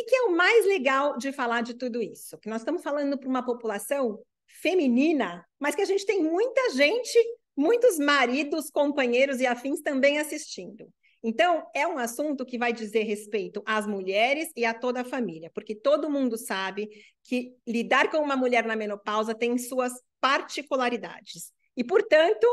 que é o mais legal de falar de tudo isso? Que nós estamos falando para uma população feminina, mas que a gente tem muita gente, muitos maridos, companheiros e afins também assistindo. Então, é um assunto que vai dizer respeito às mulheres e a toda a família, porque todo mundo sabe que lidar com uma mulher na menopausa tem suas particularidades. E, portanto,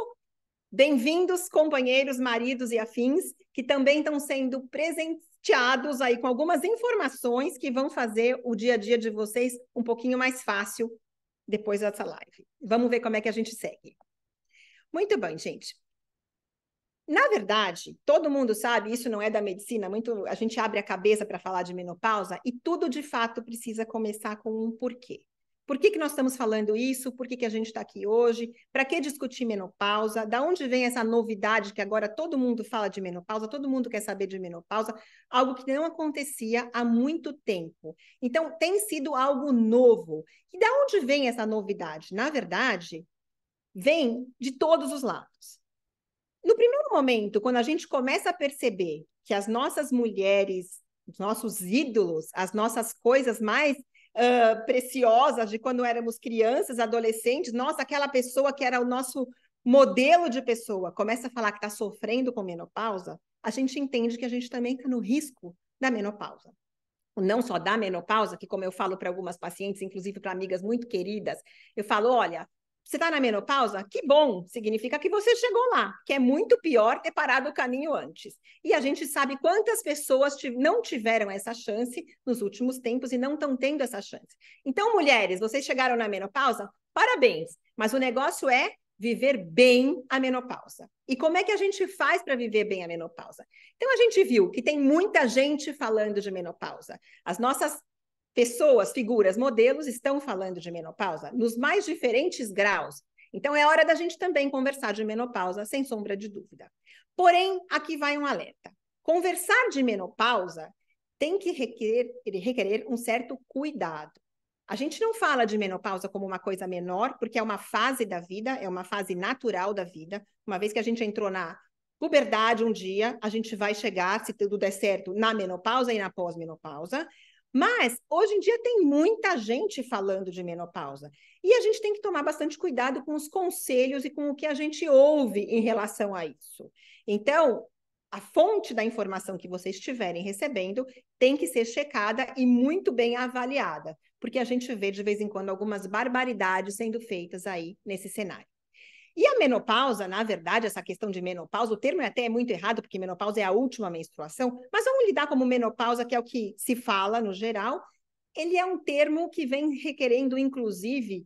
bem-vindos, companheiros, maridos e afins, que também estão sendo presenteados aí com algumas informações que vão fazer o dia a dia de vocês um pouquinho mais fácil depois dessa live. Vamos ver como é que a gente segue. Muito bem, gente. Na verdade, todo mundo sabe, isso não é da medicina, a gente abre a cabeça para falar de menopausa e tudo de fato precisa começar com um porquê. Por que nós estamos falando isso? Por que a gente está aqui hoje? Para que discutir menopausa? Da onde vem essa novidade que agora todo mundo fala de menopausa, todo mundo quer saber de menopausa, algo que não acontecia há muito tempo. Então, tem sido algo novo. E da onde vem essa novidade? Na verdade, vem de todos os lados. No primeiro momento, quando a gente começa a perceber que as nossas mulheres, os nossos ídolos, as nossas coisas mais preciosas de quando éramos crianças, adolescentes, nossa, aquela pessoa que era o nosso modelo de pessoa, começa a falar que está sofrendo com menopausa, a gente entende que a gente também está no risco da menopausa. Não só da menopausa, que como eu falo para algumas pacientes, inclusive para amigas muito queridas, eu falo, olha, você está na menopausa? Que bom, significa que você chegou lá, que é muito pior ter parado o caminho antes. E a gente sabe quantas pessoas não tiveram essa chance nos últimos tempos e não estão tendo essa chance. Então, mulheres, vocês chegaram na menopausa? Parabéns, mas o negócio é viver bem a menopausa. E como é que a gente faz para viver bem a menopausa? Então, a gente viu que tem muita gente falando de menopausa. As nossas pessoas, figuras, modelos estão falando de menopausa nos mais diferentes graus. Então, é hora da gente também conversar de menopausa, sem sombra de dúvida. Porém, aqui vai um alerta. Conversar de menopausa tem que requerer um certo cuidado. A gente não fala de menopausa como uma coisa menor, porque é uma fase da vida, é uma fase natural da vida. Uma vez que a gente entrou na puberdade um dia, a gente vai chegar, se tudo der certo, na menopausa e na pós-menopausa. Mas, hoje em dia, tem muita gente falando de menopausa. E a gente tem que tomar bastante cuidado com os conselhos e com o que a gente ouve em relação a isso. Então, a fonte da informação que vocês estiverem recebendo tem que ser checada e muito bem avaliada, porque a gente vê, de vez em quando, algumas barbaridades sendo feitas aí nesse cenário. E a menopausa, na verdade, essa questão de menopausa, o termo até é muito errado, porque menopausa é a última menstruação, mas vamos lidar como menopausa, que é o que se fala no geral. Ele é um termo que vem requerendo, inclusive,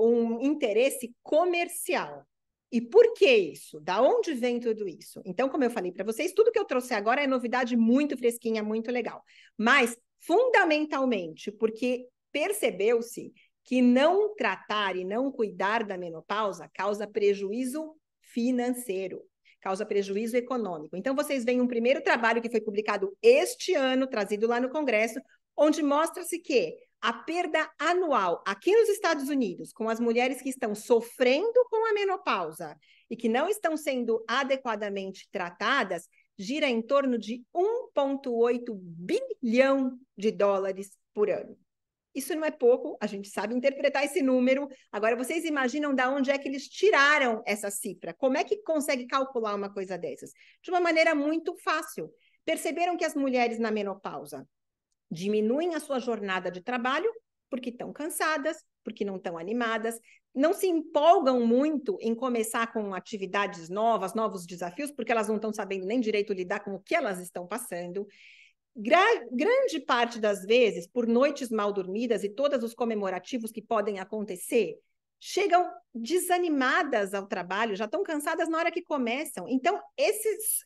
um interesse comercial. E por que isso? Da onde vem tudo isso? Então, como eu falei para vocês, tudo que eu trouxe agora é novidade muito fresquinha, muito legal. Mas, fundamentalmente, porque percebeu-se que não tratar e não cuidar da menopausa causa prejuízo financeiro, causa prejuízo econômico. Então, vocês veem um primeiro trabalho que foi publicado este ano, trazido lá no Congresso, onde mostra-se que a perda anual aqui nos Estados Unidos, com as mulheres que estão sofrendo com a menopausa e que não estão sendo adequadamente tratadas, gira em torno de 1,8 bilhão de dólares por ano. Isso não é pouco, a gente sabe interpretar esse número. Agora, vocês imaginam de onde é que eles tiraram essa cifra? Como é que consegue calcular uma coisa dessas? De uma maneira muito fácil. Perceberam que as mulheres na menopausa diminuem a sua jornada de trabalho porque estão cansadas, porque não estão animadas, não se empolgam muito em começar com atividades novas, novos desafios, porque elas não estão sabendo nem direito lidar com o que elas estão passando. Grande parte das vezes, por noites mal dormidas e todos os comemorativos que podem acontecer, chegam desanimadas ao trabalho, já estão cansadas na hora que começam. Então,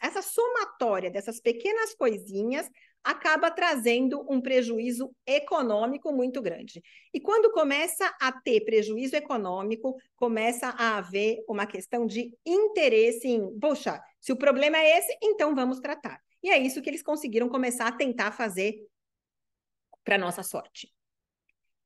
essa somatória dessas pequenas coisinhas acaba trazendo um prejuízo econômico muito grande. E quando começa a ter prejuízo econômico, começa a haver uma questão de interesse em, poxa, se o problema é esse, então vamos tratar. E é isso que eles conseguiram começar a tentar fazer para nossa sorte.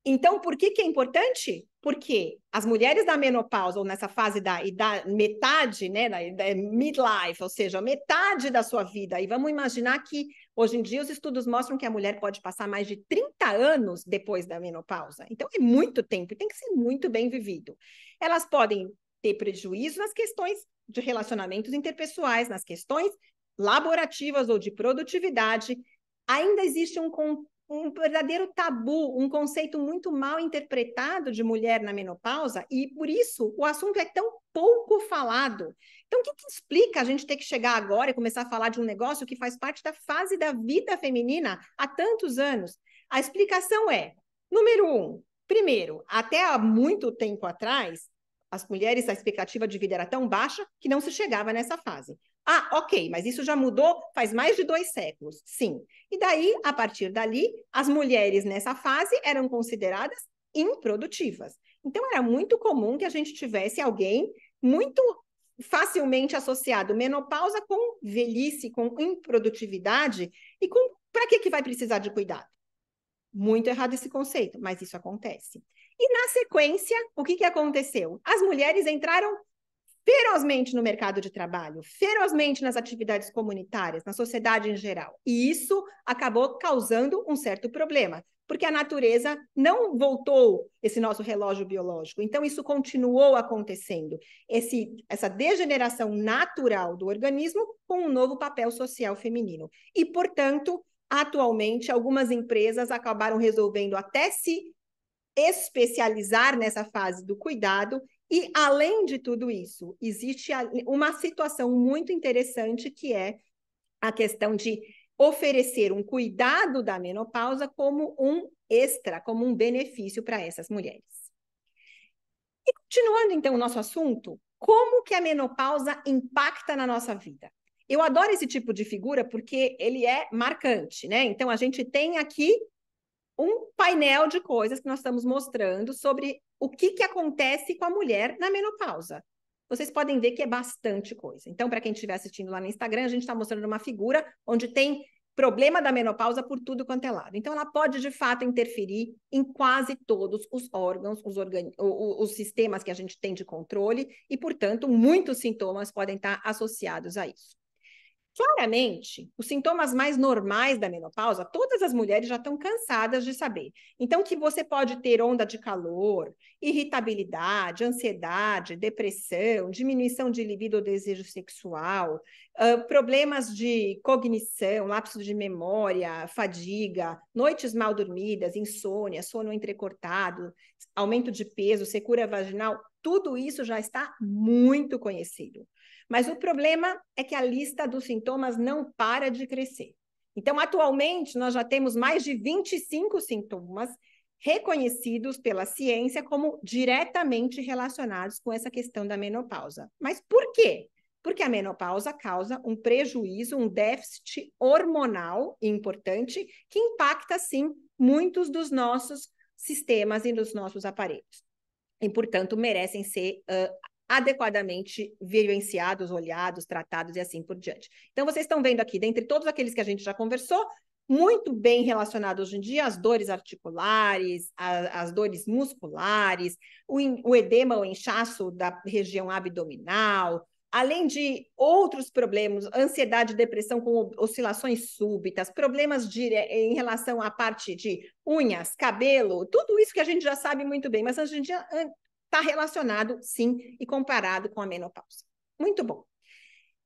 Então, por que é importante? Porque as mulheres da menopausa, ou nessa fase da metade, né, da midlife, ou seja, metade da sua vida, e vamos imaginar que Hoje em dia, os estudos mostram que a mulher pode passar mais de 30 anos depois da menopausa. Então, é muito tempo e tem que ser muito bem vivido. Elas podem ter prejuízo nas questões de relacionamentos interpessoais, nas questões laborativas ou de produtividade. Ainda existe um verdadeiro tabu, um conceito muito mal interpretado de mulher na menopausa, e por isso o assunto é tão pouco falado. Então, o que explica a gente ter que chegar agora e começar a falar de um negócio que faz parte da fase da vida feminina há tantos anos? A explicação é, número um, primeiro, até há muito tempo atrás, as mulheres, a expectativa de vida era tão baixa que não se chegava nessa fase. Ah, ok, mas isso já mudou faz mais de 2 séculos, sim. E daí, a partir dali, as mulheres nessa fase eram consideradas improdutivas. Então, era muito comum que a gente tivesse alguém muito facilmente associado menopausa com velhice, com improdutividade, e com para que vai precisar de cuidado? Muito errado esse conceito, mas isso acontece. E na sequência, o que aconteceu? As mulheres entraram ferozmente no mercado de trabalho, ferozmente nas atividades comunitárias, na sociedade em geral. E isso acabou causando um certo problema, porque a natureza não voltou esse nosso relógio biológico. Então, isso continuou acontecendo. Essa degeneração natural do organismo com um novo papel social feminino. E, portanto, atualmente, algumas empresas acabaram resolvendo até se especializar nessa fase do cuidado. E, além de tudo isso, existe uma situação muito interessante, que é a questão de oferecer um cuidado da menopausa como um extra, como um benefício para essas mulheres. E continuando, então, o nosso assunto, como que a menopausa impacta na nossa vida? Eu adoro esse tipo de figura porque ele é marcante, né? Então, a gente tem aqui um painel de coisas que nós estamos mostrando sobre o que acontece com a mulher na menopausa. Vocês podem ver que é bastante coisa. Então, para quem estiver assistindo lá no Instagram, a gente está mostrando uma figura onde tem problema da menopausa por tudo quanto é lado. Então, ela pode, de fato, interferir em quase todos os órgãos, os sistemas que a gente tem de controle, e, portanto, muitos sintomas podem estar associados a isso. Claramente, os sintomas mais normais da menopausa, todas as mulheres já estão cansadas de saber. Então, que você pode ter onda de calor, irritabilidade, ansiedade, depressão, diminuição de libido ou desejo sexual, problemas de cognição, lapso de memória, fadiga, noites mal dormidas, insônia, sono entrecortado, aumento de peso, secura vaginal, tudo isso já está muito conhecido. Mas o problema é que a lista dos sintomas não para de crescer. Então, atualmente, nós já temos mais de 25 sintomas reconhecidos pela ciência como diretamente relacionados com essa questão da menopausa. Mas por quê? Porque a menopausa causa um prejuízo, um déficit hormonal importante que impacta, sim, muitos dos nossos sistemas e dos nossos aparelhos. E, portanto, merecem ser adequadamente vivenciados, olhados, tratados e assim por diante. Então, vocês estão vendo aqui, dentre todos aqueles que a gente já conversou, muito bem relacionado hoje em dia às dores articulares, às dores musculares, o edema, o inchaço da região abdominal, além de outros problemas, ansiedade e depressão com oscilações súbitas, problemas em relação à parte de unhas, cabelo, tudo isso que a gente já sabe muito bem, mas a gente já está relacionado, sim, e comparado com a menopausa. Muito bom.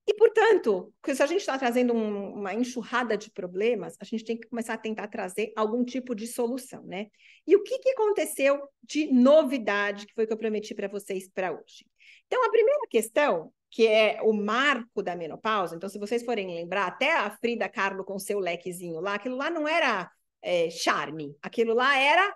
E, portanto, se a gente está trazendo uma enxurrada de problemas, a gente tem que começar a tentar trazer algum tipo de solução, né? E o que aconteceu de novidade, que foi o que eu prometi para vocês para hoje? Então, a primeira questão, que é o marco da menopausa, então, se vocês forem lembrar, até a Frida Kahlo com seu lequezinho lá, aquilo lá não era charme, aquilo lá era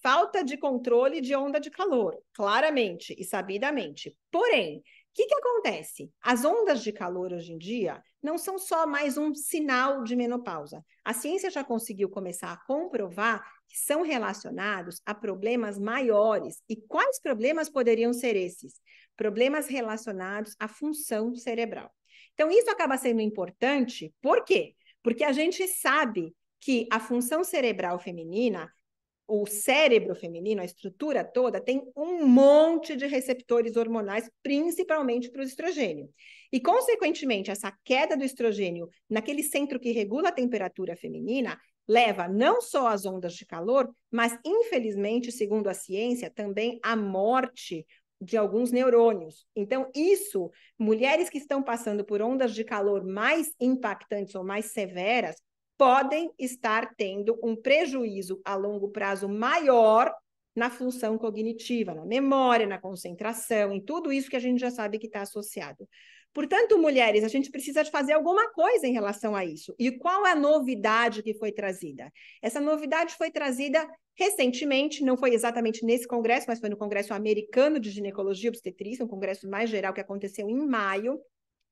falta de controle de onda de calor, claramente e sabidamente. Porém, o que acontece? As ondas de calor hoje em dia não são só mais um sinal de menopausa. A ciência já conseguiu começar a comprovar que são relacionados a problemas maiores. E quais problemas poderiam ser esses? Problemas relacionados à função cerebral. Então, isso acaba sendo importante, por quê? Porque a gente sabe que a função cerebral feminina o cérebro feminino, a estrutura toda, tem um monte de receptores hormonais, principalmente para o estrogênio. E, consequentemente, essa queda do estrogênio naquele centro que regula a temperatura feminina leva não só às ondas de calor, mas, infelizmente, segundo a ciência, também à morte de alguns neurônios. Então, isso, mulheres que estão passando por ondas de calor mais impactantes ou mais severas, podem estar tendo um prejuízo a longo prazo maior na função cognitiva, na memória, na concentração, em tudo isso que a gente já sabe que está associado. Portanto, mulheres, a gente precisa de fazer alguma coisa em relação a isso. E qual é a novidade que foi trazida? Essa novidade foi trazida recentemente, não foi exatamente nesse congresso, mas foi no Congresso Americano de Ginecologia e Obstetrícia, um congresso mais geral que aconteceu em maio,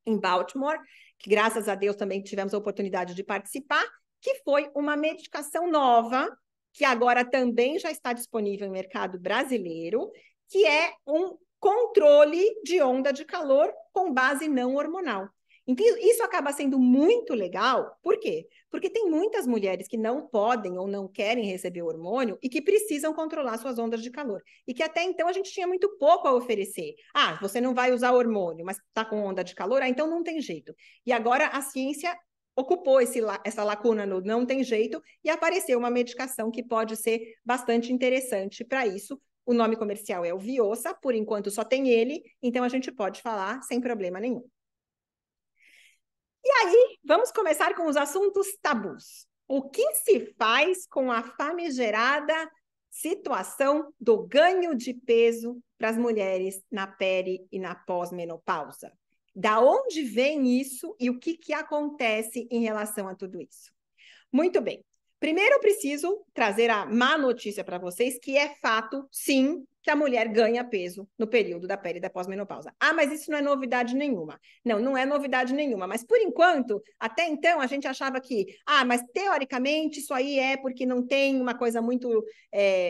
em Baltimore, que graças a Deus também tivemos a oportunidade de participar, que foi uma medicação nova, que agora também já está disponível no mercado brasileiro, que é um controle de onda de calor com base não hormonal. Então, isso acaba sendo muito legal, por quê? Porque tem muitas mulheres que não podem ou não querem receber hormônio e que precisam controlar suas ondas de calor. E que até então a gente tinha muito pouco a oferecer. Ah, você não vai usar hormônio, mas está com onda de calor, ah, então não tem jeito. E agora a ciência ocupou essa lacuna no não tem jeito e apareceu uma medicação que pode ser bastante interessante para isso. O nome comercial é o Viosa, por enquanto só tem ele, então a gente pode falar sem problema nenhum. E aí, vamos começar com os assuntos tabus. O que se faz com a famigerada situação do ganho de peso para as mulheres na peri e na pós-menopausa? Da onde vem isso e o que acontece em relação a tudo isso? Muito bem. Primeiro, eu preciso trazer a má notícia para vocês, que é fato, sim, que a mulher ganha peso no período da peri e da pós-menopausa. Ah, mas isso não é novidade nenhuma. Não, não é novidade nenhuma. Mas, por enquanto, até então, a gente achava que, mas teoricamente isso aí é porque não tem uma coisa muito,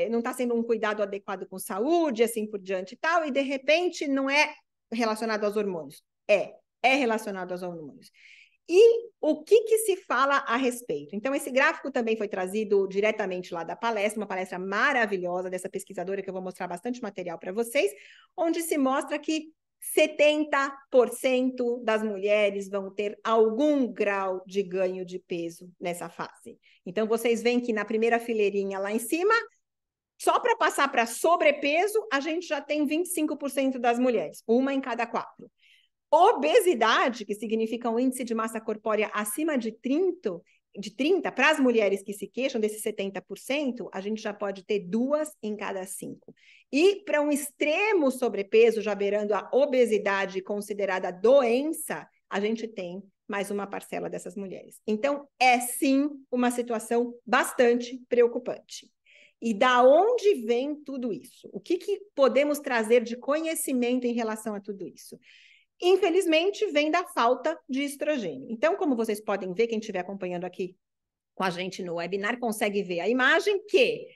não está sendo um cuidado adequado com saúde, assim por diante e tal, e de repente não é relacionado aos hormônios. É relacionado aos hormônios. E o que se fala a respeito? Então, esse gráfico também foi trazido diretamente lá da palestra, uma palestra maravilhosa dessa pesquisadora, que eu vou mostrar bastante material para vocês, onde se mostra que 70% das mulheres vão ter algum grau de ganho de peso nessa fase. Então, vocês veem que na primeira fileirinha lá em cima, só para passar para sobrepeso, a gente já tem 25% das mulheres, uma em cada 4. Obesidade, que significa um índice de massa corpórea acima de 30, para as mulheres que se queixam desses 70%, a gente já pode ter 2 em cada 5. E para um extremo sobrepeso, já beirando a obesidade considerada doença, a gente tem mais uma parcela dessas mulheres. Então, é sim uma situação bastante preocupante. E da onde vem tudo isso? O que podemos trazer de conhecimento em relação a tudo isso? Infelizmente, vem da falta de estrogênio. Então, como vocês podem ver, quem estiver acompanhando aqui com a gente no webinar consegue ver a imagem que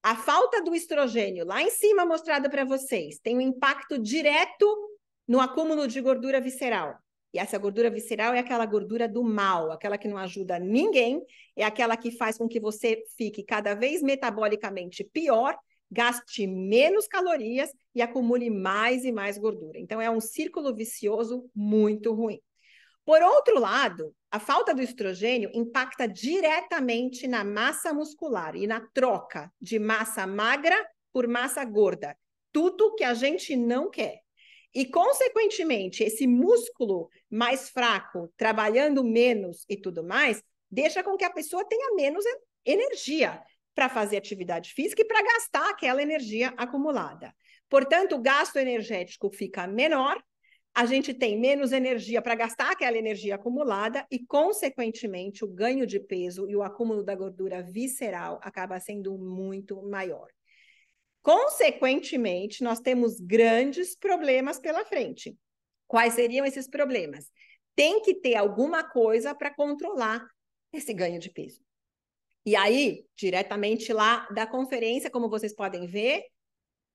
a falta do estrogênio, lá em cima mostrada para vocês, tem um impacto direto no acúmulo de gordura visceral. E essa gordura visceral é aquela gordura do mal, aquela que não ajuda ninguém, é aquela que faz com que você fique cada vez metabolicamente pior, gaste menos calorias e acumule mais e mais gordura. Então, é um círculo vicioso muito ruim. Por outro lado, a falta do estrogênio impacta diretamente na massa muscular e na troca de massa magra por massa gorda. Tudo que a gente não quer. E, consequentemente, esse músculo mais fraco, trabalhando menos e tudo mais, deixa com que a pessoa tenha menos energia para fazer atividade física e para gastar aquela energia acumulada. Portanto, o gasto energético fica menor, a gente tem menos energia para gastar aquela energia acumulada e, consequentemente, o ganho de peso e o acúmulo da gordura visceral acaba sendo muito maior. Consequentemente, nós temos grandes problemas pela frente. Quais seriam esses problemas? Tem que ter alguma coisa para controlar esse ganho de peso. E aí, diretamente lá da conferência, como vocês podem ver,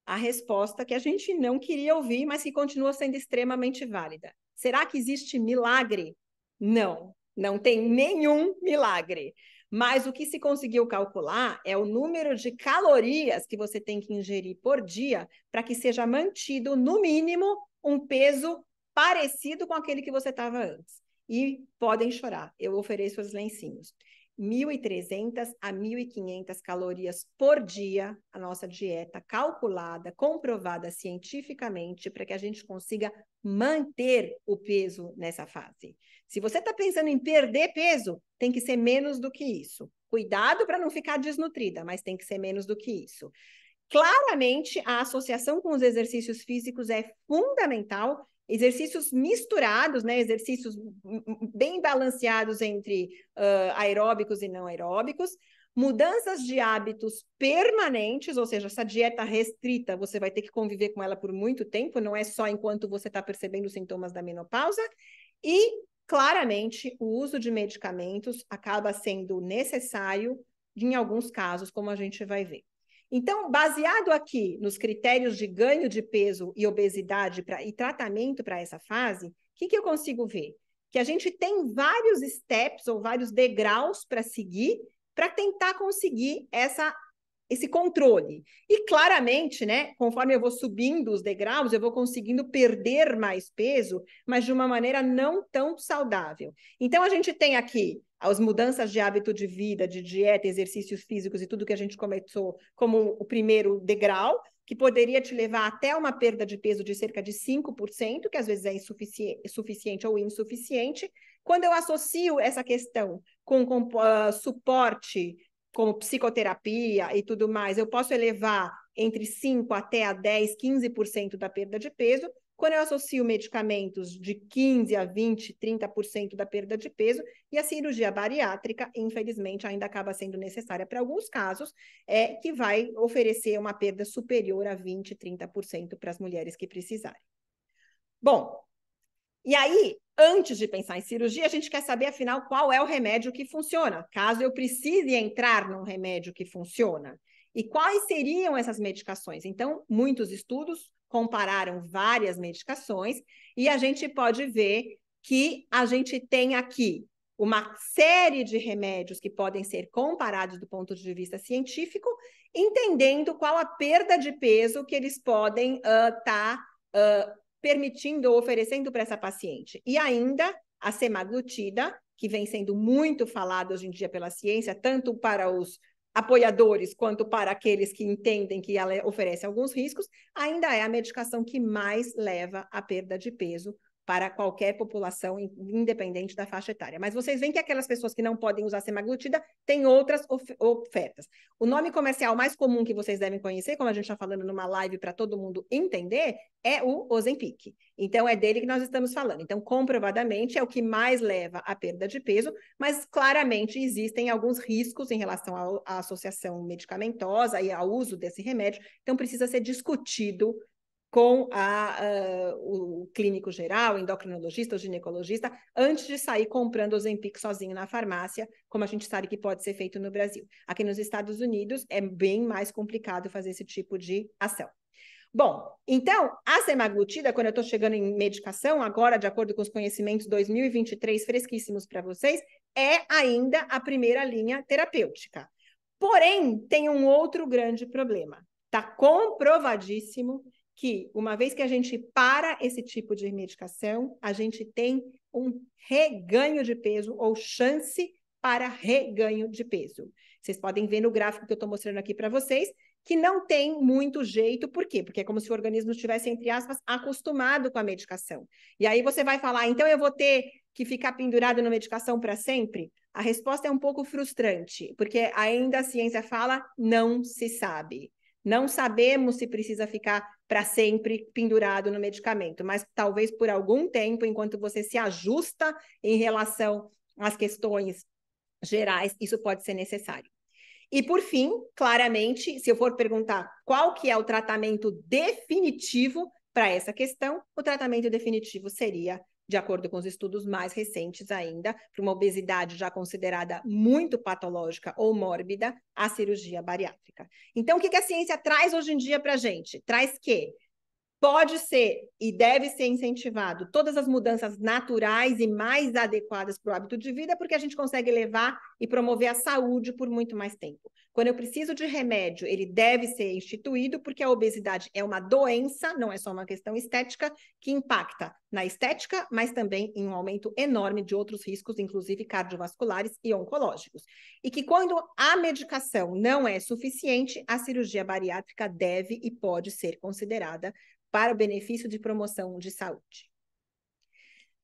a resposta que a gente não queria ouvir, mas que continua sendo extremamente válida. Será que existe milagre? Não, não tem nenhum milagre. Mas o que se conseguiu calcular é o número de calorias que você tem que ingerir por dia para que seja mantido, no mínimo, um peso parecido com aquele que você estava antes. E podem chorar, eu ofereço os lencinhos. 1.300 a 1.500 calorias por dia, a nossa dieta calculada, comprovada cientificamente, para que a gente consiga manter o peso nessa fase. Se você está pensando em perder peso, tem que ser menos do que isso. Cuidado para não ficar desnutrida, mas tem que ser menos do que isso. Claramente, a associação com os exercícios físicos é fundamental. Exercícios misturados, né? Exercícios bem balanceados entre aeróbicos e não aeróbicos. Mudanças de hábitos permanentes, ou seja, essa dieta restrita, você vai ter que conviver com ela por muito tempo, não é só enquanto você está percebendo os sintomas da menopausa. E, claramente, o uso de medicamentos acaba sendo necessário em alguns casos, como a gente vai ver. Então, baseado aqui nos critérios de ganho de peso e obesidade e tratamento para essa fase, o que eu consigo ver? Que a gente tem vários steps ou vários degraus para seguir para tentar conseguir esse controle. E claramente, né, conforme eu vou subindo os degraus, eu vou conseguindo perder mais peso, mas de uma maneira não tão saudável. Então, a gente tem aqui as mudanças de hábito de vida, de dieta, exercícios físicos e tudo que a gente começou como o primeiro degrau, que poderia te levar até uma perda de peso de cerca de 5%, que às vezes é suficiente ou insuficiente. Quando eu associo essa questão com suporte, como psicoterapia e tudo mais, eu posso elevar entre 5 até a 10, 15% da perda de peso. Quando eu associo medicamentos de 15 a 20, 30% da perda de peso, e a cirurgia bariátrica, infelizmente, ainda acaba sendo necessária para alguns casos, que vai oferecer uma perda superior a 20, 30% para as mulheres que precisarem. Bom, e aí, antes de pensar em cirurgia, a gente quer saber, afinal, qual é o remédio que funciona, caso eu precise entrar num remédio que funciona. E quais seriam essas medicações? Então, muitos estudos compararam várias medicações e a gente pode ver que a gente tem aqui uma série de remédios que podem ser comparados do ponto de vista científico, entendendo qual a perda de peso que eles podem estar permitindo ou oferecendo para essa paciente. E ainda a semaglutida, que vem sendo muito falada hoje em dia pela ciência, tanto para os apoiadores quanto para aqueles que entendem que ela oferece alguns riscos, ainda é a medicação que mais leva à perda de peso para qualquer população, independente da faixa etária. Mas vocês veem que aquelas pessoas que não podem usar semaglutida têm outras ofertas. O nome comercial mais comum que vocês devem conhecer, como a gente está falando numa live para todo mundo entender, é o Ozempic. Então, é dele que nós estamos falando. Então, comprovadamente, é o que mais leva à perda de peso, mas claramente existem alguns riscos em relação à associação medicamentosa e ao uso desse remédio. Então, precisa ser discutido com o clínico geral, o endocrinologista, o ginecologista, antes de sair comprando o Ozempic sozinho na farmácia, como a gente sabe que pode ser feito no Brasil. Aqui nos Estados Unidos é bem mais complicado fazer esse tipo de ação. Bom, então, a semaglutida, quando eu estou chegando em medicação, agora, de acordo com os conhecimentos 2023 fresquíssimos para vocês, é ainda a primeira linha terapêutica. Porém, tem um outro grande problema. Está comprovadíssimo que, uma vez que a gente para esse tipo de medicação, a gente tem um reganho de peso ou chance para reganho de peso. Vocês podem ver no gráfico que eu estou mostrando aqui para vocês, que não tem muito jeito. Por quê? Porque é como se o organismo estivesse, entre aspas, acostumado com a medicação. E aí você vai falar, então eu vou ter que ficar pendurado na medicação para sempre? A resposta é um pouco frustrante, porque ainda a ciência fala, não se sabe. Não sabemos se precisa ficar para sempre pendurado no medicamento, mas talvez por algum tempo, enquanto você se ajusta em relação às questões gerais, isso pode ser necessário. E, por fim, claramente, se eu for perguntar qual que é o tratamento definitivo para essa questão, o tratamento definitivo seria, de acordo com os estudos mais recentes ainda, para uma obesidade já considerada muito patológica ou mórbida, a cirurgia bariátrica. Então, o que a ciência traz hoje em dia para a gente? Traz que Pode ser e deve ser incentivado todas as mudanças naturais e mais adequadas para o hábito de vida, porque a gente consegue levar e promover a saúde por muito mais tempo. Quando eu preciso de remédio, ele deve ser instituído, porque a obesidade é uma doença, não é só uma questão estética, que impacta na estética, mas também em um aumento enorme de outros riscos, inclusive cardiovasculares e oncológicos. E que quando a medicação não é suficiente, a cirurgia bariátrica deve e pode ser considerada para o benefício de promoção de saúde.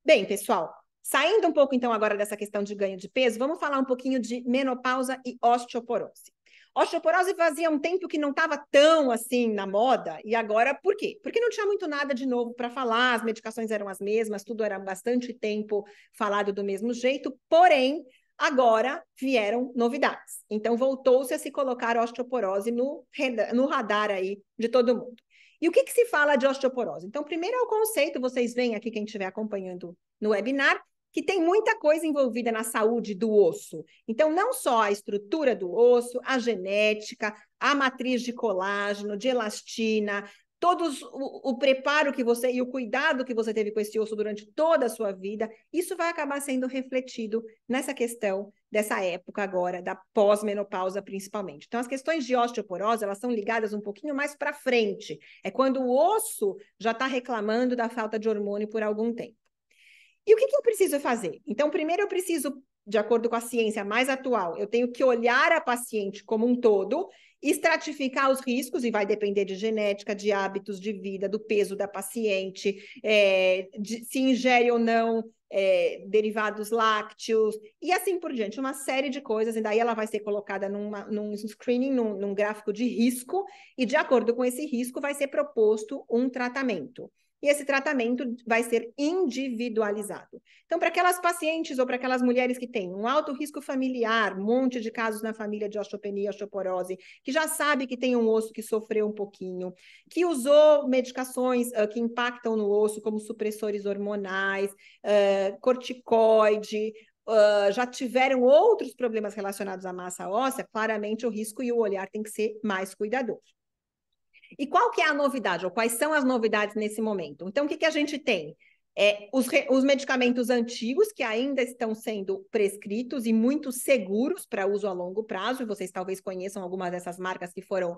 Bem, pessoal, saindo um pouco então agora dessa questão de ganho de peso, vamos falar um pouquinho de menopausa e osteoporose. Osteoporose fazia um tempo que não estava tão assim na moda, e agora por quê? Porque não tinha muito nada de novo para falar, as medicações eram as mesmas, tudo era bastante tempo falado do mesmo jeito, porém, agora vieram novidades. Então, voltou-se a se colocar osteoporose no radar aí de todo mundo. E o que se fala de osteoporose? Então, primeiro é o conceito, vocês veem aqui, quem estiver acompanhando no webinar, que tem muita coisa envolvida na saúde do osso. Então, não só a estrutura do osso, a genética, a matriz de colágeno, de elastina, todos o preparo que você e o cuidado que você teve com esse osso durante toda a sua vida, isso vai acabar sendo refletido nessa questão dessa época agora, da pós-menopausa principalmente. Então, as questões de osteoporose, elas são ligadas um pouquinho mais para frente. É quando o osso já está reclamando da falta de hormônio por algum tempo. E o que eu preciso fazer? Então, primeiro eu preciso, de acordo com a ciência mais atual, eu tenho que olhar a paciente como um todo, estratificar os riscos, e vai depender de genética, de hábitos de vida, do peso da paciente, se ingere ou não derivados lácteos, e assim por diante, uma série de coisas, e daí ela vai ser colocada num screening, num gráfico de risco, e de acordo com esse risco vai ser proposto um tratamento. E esse tratamento vai ser individualizado. Então, para aquelas pacientes ou para aquelas mulheres que têm um alto risco familiar, um monte de casos na família de osteopenia, osteoporose, que já sabe que tem um osso que sofreu um pouquinho, que usou medicações que impactam no osso, como supressores hormonais, corticoide, já tiveram outros problemas relacionados à massa óssea, claramente o risco e o olhar tem que ser mais cuidadoso. E qual que é a novidade, ou quais são as novidades nesse momento? Então, o que a gente tem? Os medicamentos antigos, que ainda estão sendo prescritos e muito seguros para uso a longo prazo, e vocês talvez conheçam algumas dessas marcas que foram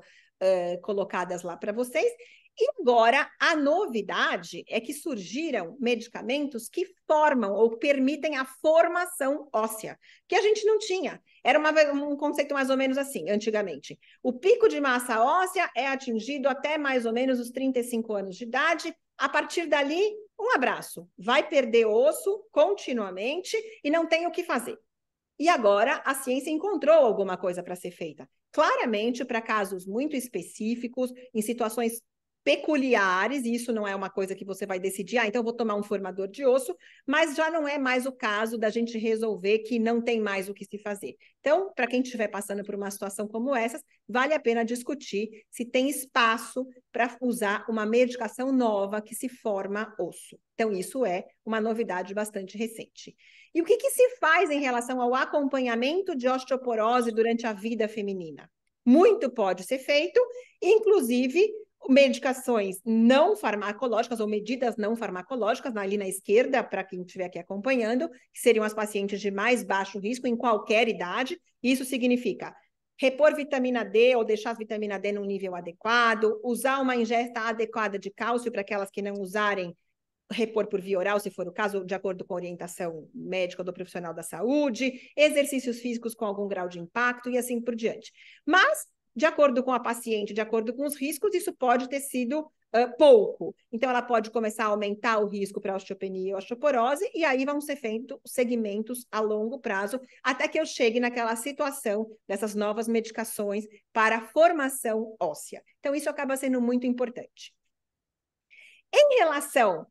colocadas lá para vocês. E agora, a novidade é que surgiram medicamentos que formam ou permitem a formação óssea, que a gente não tinha. Era um conceito mais ou menos assim, antigamente. O pico de massa óssea é atingido até mais ou menos os 35 anos de idade. A partir dali, um abraço. Vai perder osso continuamente e não tem o que fazer. E agora a ciência encontrou alguma coisa para ser feita. Claramente, para casos muito específicos, em situações peculiares, e isso não é uma coisa que você vai decidir, então eu vou tomar um formador de osso, mas já não é mais o caso da gente resolver que não tem mais o que se fazer. Então, para quem estiver passando por uma situação como essa, vale a pena discutir se tem espaço para usar uma medicação nova que se forma osso. Então, isso é uma novidade bastante recente. E o que se faz em relação ao acompanhamento de osteoporose durante a vida feminina? Muito pode ser feito, inclusive medicações não farmacológicas ou medidas não farmacológicas, ali na esquerda, para quem estiver aqui acompanhando, que seriam as pacientes de mais baixo risco em qualquer idade. Isso significa repor vitamina D ou deixar a vitamina D num nível adequado, usar uma ingesta adequada de cálcio para aquelas que não usarem, repor por via oral, se for o caso, de acordo com a orientação médica do profissional da saúde, exercícios físicos com algum grau de impacto e assim por diante. Mas, de acordo com a paciente, de acordo com os riscos, isso pode ter sido pouco. Então, ela pode começar a aumentar o risco para osteopenia e osteoporose, e aí vão ser feitos segmentos a longo prazo, até que eu chegue naquela situação dessas novas medicações para a formação óssea. Então, isso acaba sendo muito importante. Em relação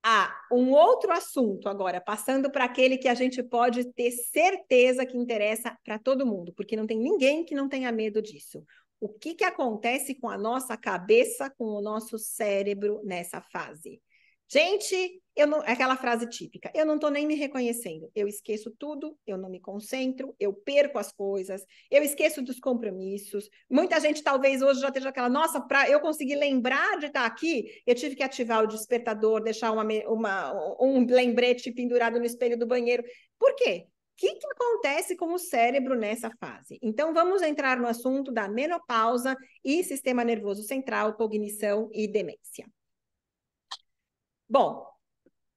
a um outro assunto agora, passando para aquele que a gente pode ter certeza que interessa para todo mundo, porque não tem ninguém que não tenha medo disso. O que acontece com a nossa cabeça, com o nosso cérebro nessa fase? Gente, aquela frase típica, eu não estou nem me reconhecendo, eu esqueço tudo, eu não me concentro, eu perco as coisas, eu esqueço dos compromissos. Muita gente talvez hoje já esteja aquela, nossa, para eu conseguir lembrar de estar aqui, eu tive que ativar o despertador, deixar um lembrete pendurado no espelho do banheiro. Por quê? O que acontece com o cérebro nessa fase? Então, vamos entrar no assunto da menopausa e sistema nervoso central, cognição e demência. Bom,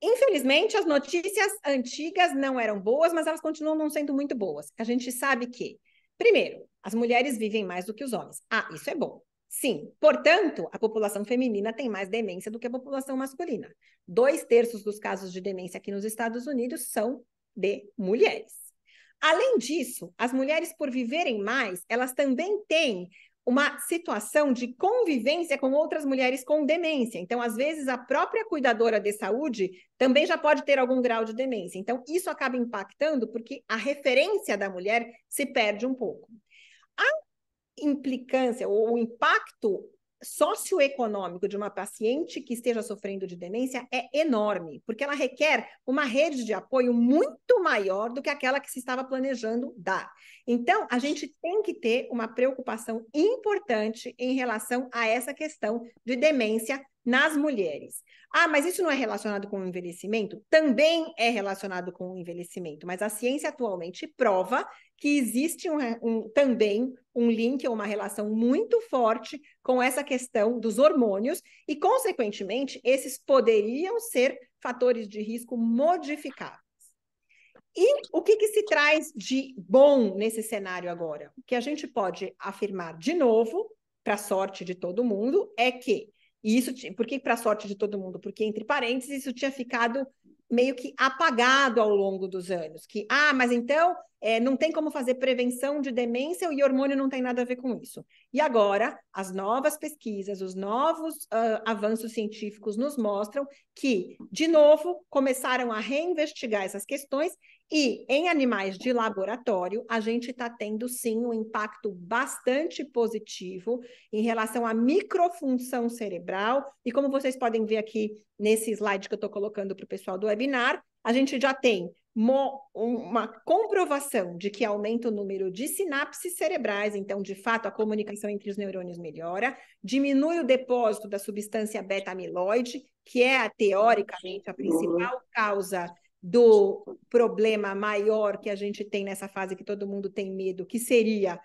infelizmente, as notícias antigas não eram boas, mas elas continuam não sendo muito boas. A gente sabe que, primeiro, as mulheres vivem mais do que os homens. Ah, isso é bom. Sim, portanto, a população feminina tem mais demência do que a população masculina. 2/3 dos casos de demência aqui nos Estados Unidos são de mulheres. Além disso, as mulheres, por viverem mais, elas também têm uma situação de convivência com outras mulheres com demência. Então, às vezes, a própria cuidadora de saúde também já pode ter algum grau de demência. Então, isso acaba impactando porque a referência da mulher se perde um pouco. A implicância, ou o impacto socioeconômico de uma paciente que esteja sofrendo de demência é enorme, porque ela requer uma rede de apoio muito maior do que aquela que se estava planejando dar. Então, a gente tem que ter uma preocupação importante em relação a essa questão de demência nas mulheres. Ah, mas isso não é relacionado com o envelhecimento? Também é relacionado com o envelhecimento, mas a ciência atualmente prova que existe também um link ou uma relação muito forte com essa questão dos hormônios e, consequentemente, esses poderiam ser fatores de risco modificáveis. E o que se traz de bom nesse cenário agora? O que a gente pode afirmar de novo, para a sorte de todo mundo, é que, e isso, por que para a sorte de todo mundo? Porque, entre parênteses, isso tinha ficado meio que apagado ao longo dos anos, que, mas então não tem como fazer prevenção de demência e hormônio não tem nada a ver com isso. E agora, as novas pesquisas, os novos avanços científicos nos mostram que, de novo, começaram a reinvestigar essas questões e, em animais de laboratório, a gente está tendo, sim, um impacto bastante positivo em relação à microfunção cerebral. E como vocês podem ver aqui nesse slide que eu estou colocando para o pessoal do webinar, a gente já tem uma comprovação de que aumenta o número de sinapses cerebrais, então, de fato, a comunicação entre os neurônios melhora, diminui o depósito da substância beta-amiloide, que é, teoricamente, a principal causa do problema maior que a gente tem nessa fase que todo mundo tem medo, que seria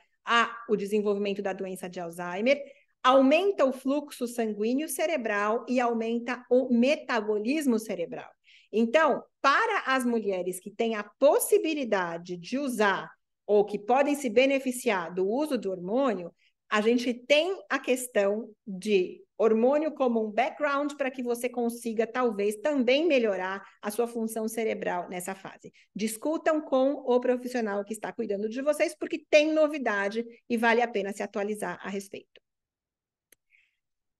o desenvolvimento da doença de Alzheimer, aumenta o fluxo sanguíneo cerebral e aumenta o metabolismo cerebral. Então, para as mulheres que têm a possibilidade de usar ou que podem se beneficiar do uso do hormônio, a gente tem a questão de hormônio como um background para que você consiga, talvez, também melhorar a sua função cerebral nessa fase. Discutam com o profissional que está cuidando de vocês, porque tem novidade e vale a pena se atualizar a respeito.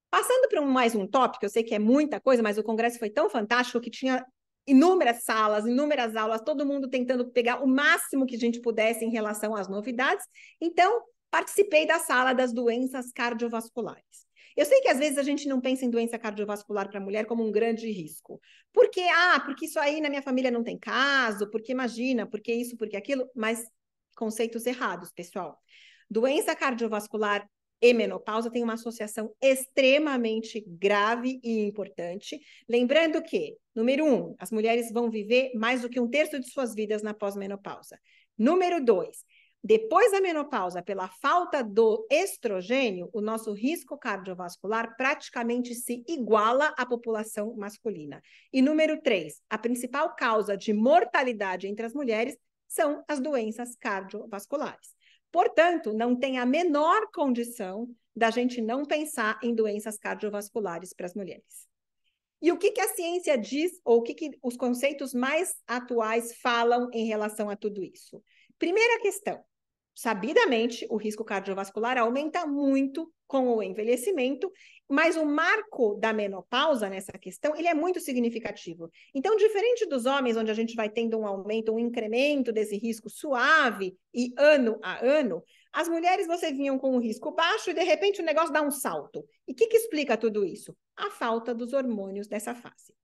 Passando para mais um tópico, eu sei que é muita coisa, mas o congresso foi tão fantástico que tinha inúmeras salas, inúmeras aulas, todo mundo tentando pegar o máximo que a gente pudesse em relação às novidades. Então, participei da sala das doenças cardiovasculares. Eu sei que às vezes a gente não pensa em doença cardiovascular para a mulher como um grande risco. Por quê? Porque isso aí na minha família não tem caso, porque imagina, porque isso, porque aquilo, mas conceitos errados, pessoal. Doença cardiovascular e menopausa tem uma associação extremamente grave e importante. Lembrando que, número 1, as mulheres vão viver mais do que 1/3 de suas vidas na pós-menopausa. Número 2, depois da menopausa, pela falta do estrogênio, o nosso risco cardiovascular praticamente se iguala à população masculina. E número 3, a principal causa de mortalidade entre as mulheres são as doenças cardiovasculares. Portanto, não tem a menor condição da gente não pensar em doenças cardiovasculares para as mulheres. E o que a ciência diz, ou o que os conceitos mais atuais falam em relação a tudo isso? Primeira questão, sabidamente, o risco cardiovascular aumenta muito com o envelhecimento, mas o marco da menopausa nessa questão, ele é muito significativo. Então, diferente dos homens, onde a gente vai tendo um aumento, um incremento desse risco suave e ano a ano, as mulheres você vinham com um risco baixo e, de repente, o negócio dá um salto. E o que explica tudo isso? A falta dos hormônios nessa fase.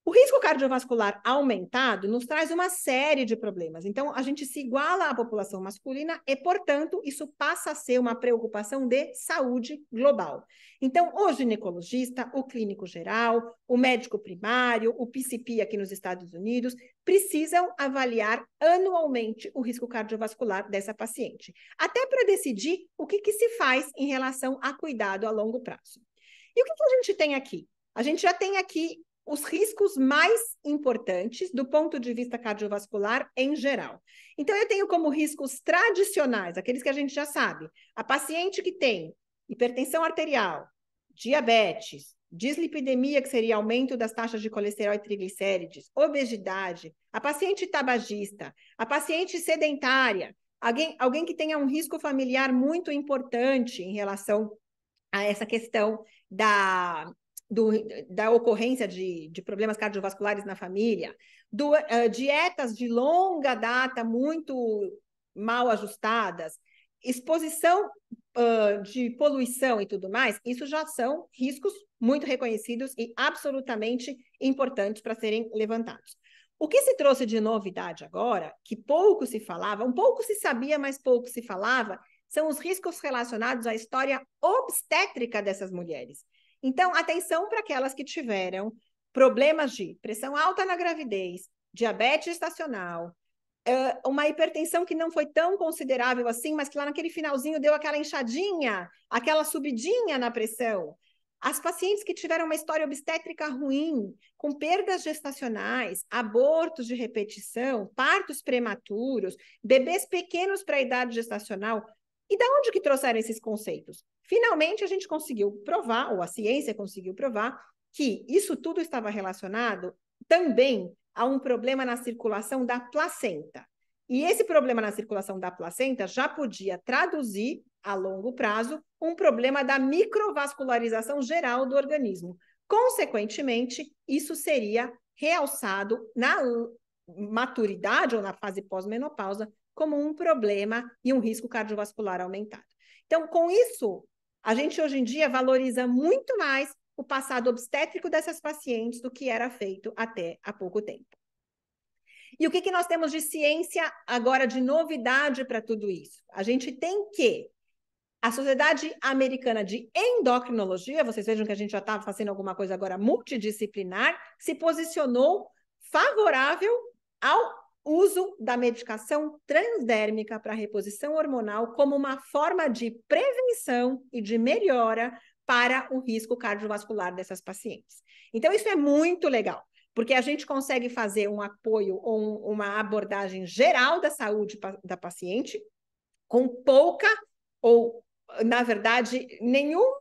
O risco cardiovascular aumentado nos traz uma série de problemas. Então, a gente se iguala à população masculina e, portanto, isso passa a ser uma preocupação de saúde global. Então, o ginecologista, o clínico geral, o médico primário, o PCP aqui nos Estados Unidos, precisam avaliar anualmente o risco cardiovascular dessa paciente, até para decidir o que se faz em relação a cuidado a longo prazo. E o que a gente tem aqui? A gente já tem aqui os riscos mais importantes do ponto de vista cardiovascular em geral. Então, eu tenho como riscos tradicionais, aqueles que a gente já sabe, a paciente que tem hipertensão arterial, diabetes, dislipidemia, que seria aumento das taxas de colesterol e triglicérides, obesidade, a paciente tabagista, a paciente sedentária, alguém que tenha um risco familiar muito importante em relação a essa questão da ocorrência de problemas cardiovasculares na família, dietas de longa data muito mal ajustadas, exposição de poluição e tudo mais, isso já são riscos muito reconhecidos e absolutamente importantes para serem levantados. O que se trouxe de novidade agora, que pouco se falava, um pouco se sabia, mas pouco se falava, são os riscos relacionados à história obstétrica dessas mulheres. Então, atenção para aquelas que tiveram problemas de pressão alta na gravidez, diabetes gestacional, uma hipertensão que não foi tão considerável assim, mas que lá naquele finalzinho deu aquela inchadinha, aquela subidinha na pressão. As pacientes que tiveram uma história obstétrica ruim, com perdas gestacionais, abortos de repetição, partos prematuros, bebês pequenos para a idade gestacional. E da onde que trouxeram esses conceitos? Finalmente, a gente conseguiu provar, ou a ciência conseguiu provar, que isso tudo estava relacionado também a um problema na circulação da placenta. E esse problema na circulação da placenta já podia traduzir, a longo prazo, um problema da microvascularização geral do organismo. Consequentemente, isso seria realçado na maturidade ou na fase pós-menopausa como um problema e um risco cardiovascular aumentado. Então, com isso, a gente hoje em dia valoriza muito mais o passado obstétrico dessas pacientes do que era feito até há pouco tempo. E o que nós temos de ciência agora, de novidade para tudo isso? A gente tem que a Sociedade Americana de Endocrinologia, vocês vejam que a gente já está fazendo alguma coisa agora multidisciplinar, se posicionou favorável ao uso da medicação transdérmica para reposição hormonal como uma forma de prevenção e de melhora para o risco cardiovascular dessas pacientes. Então, isso é muito legal, porque a gente consegue fazer um apoio ou uma abordagem geral da saúde da paciente com pouca ou, na verdade, nenhuma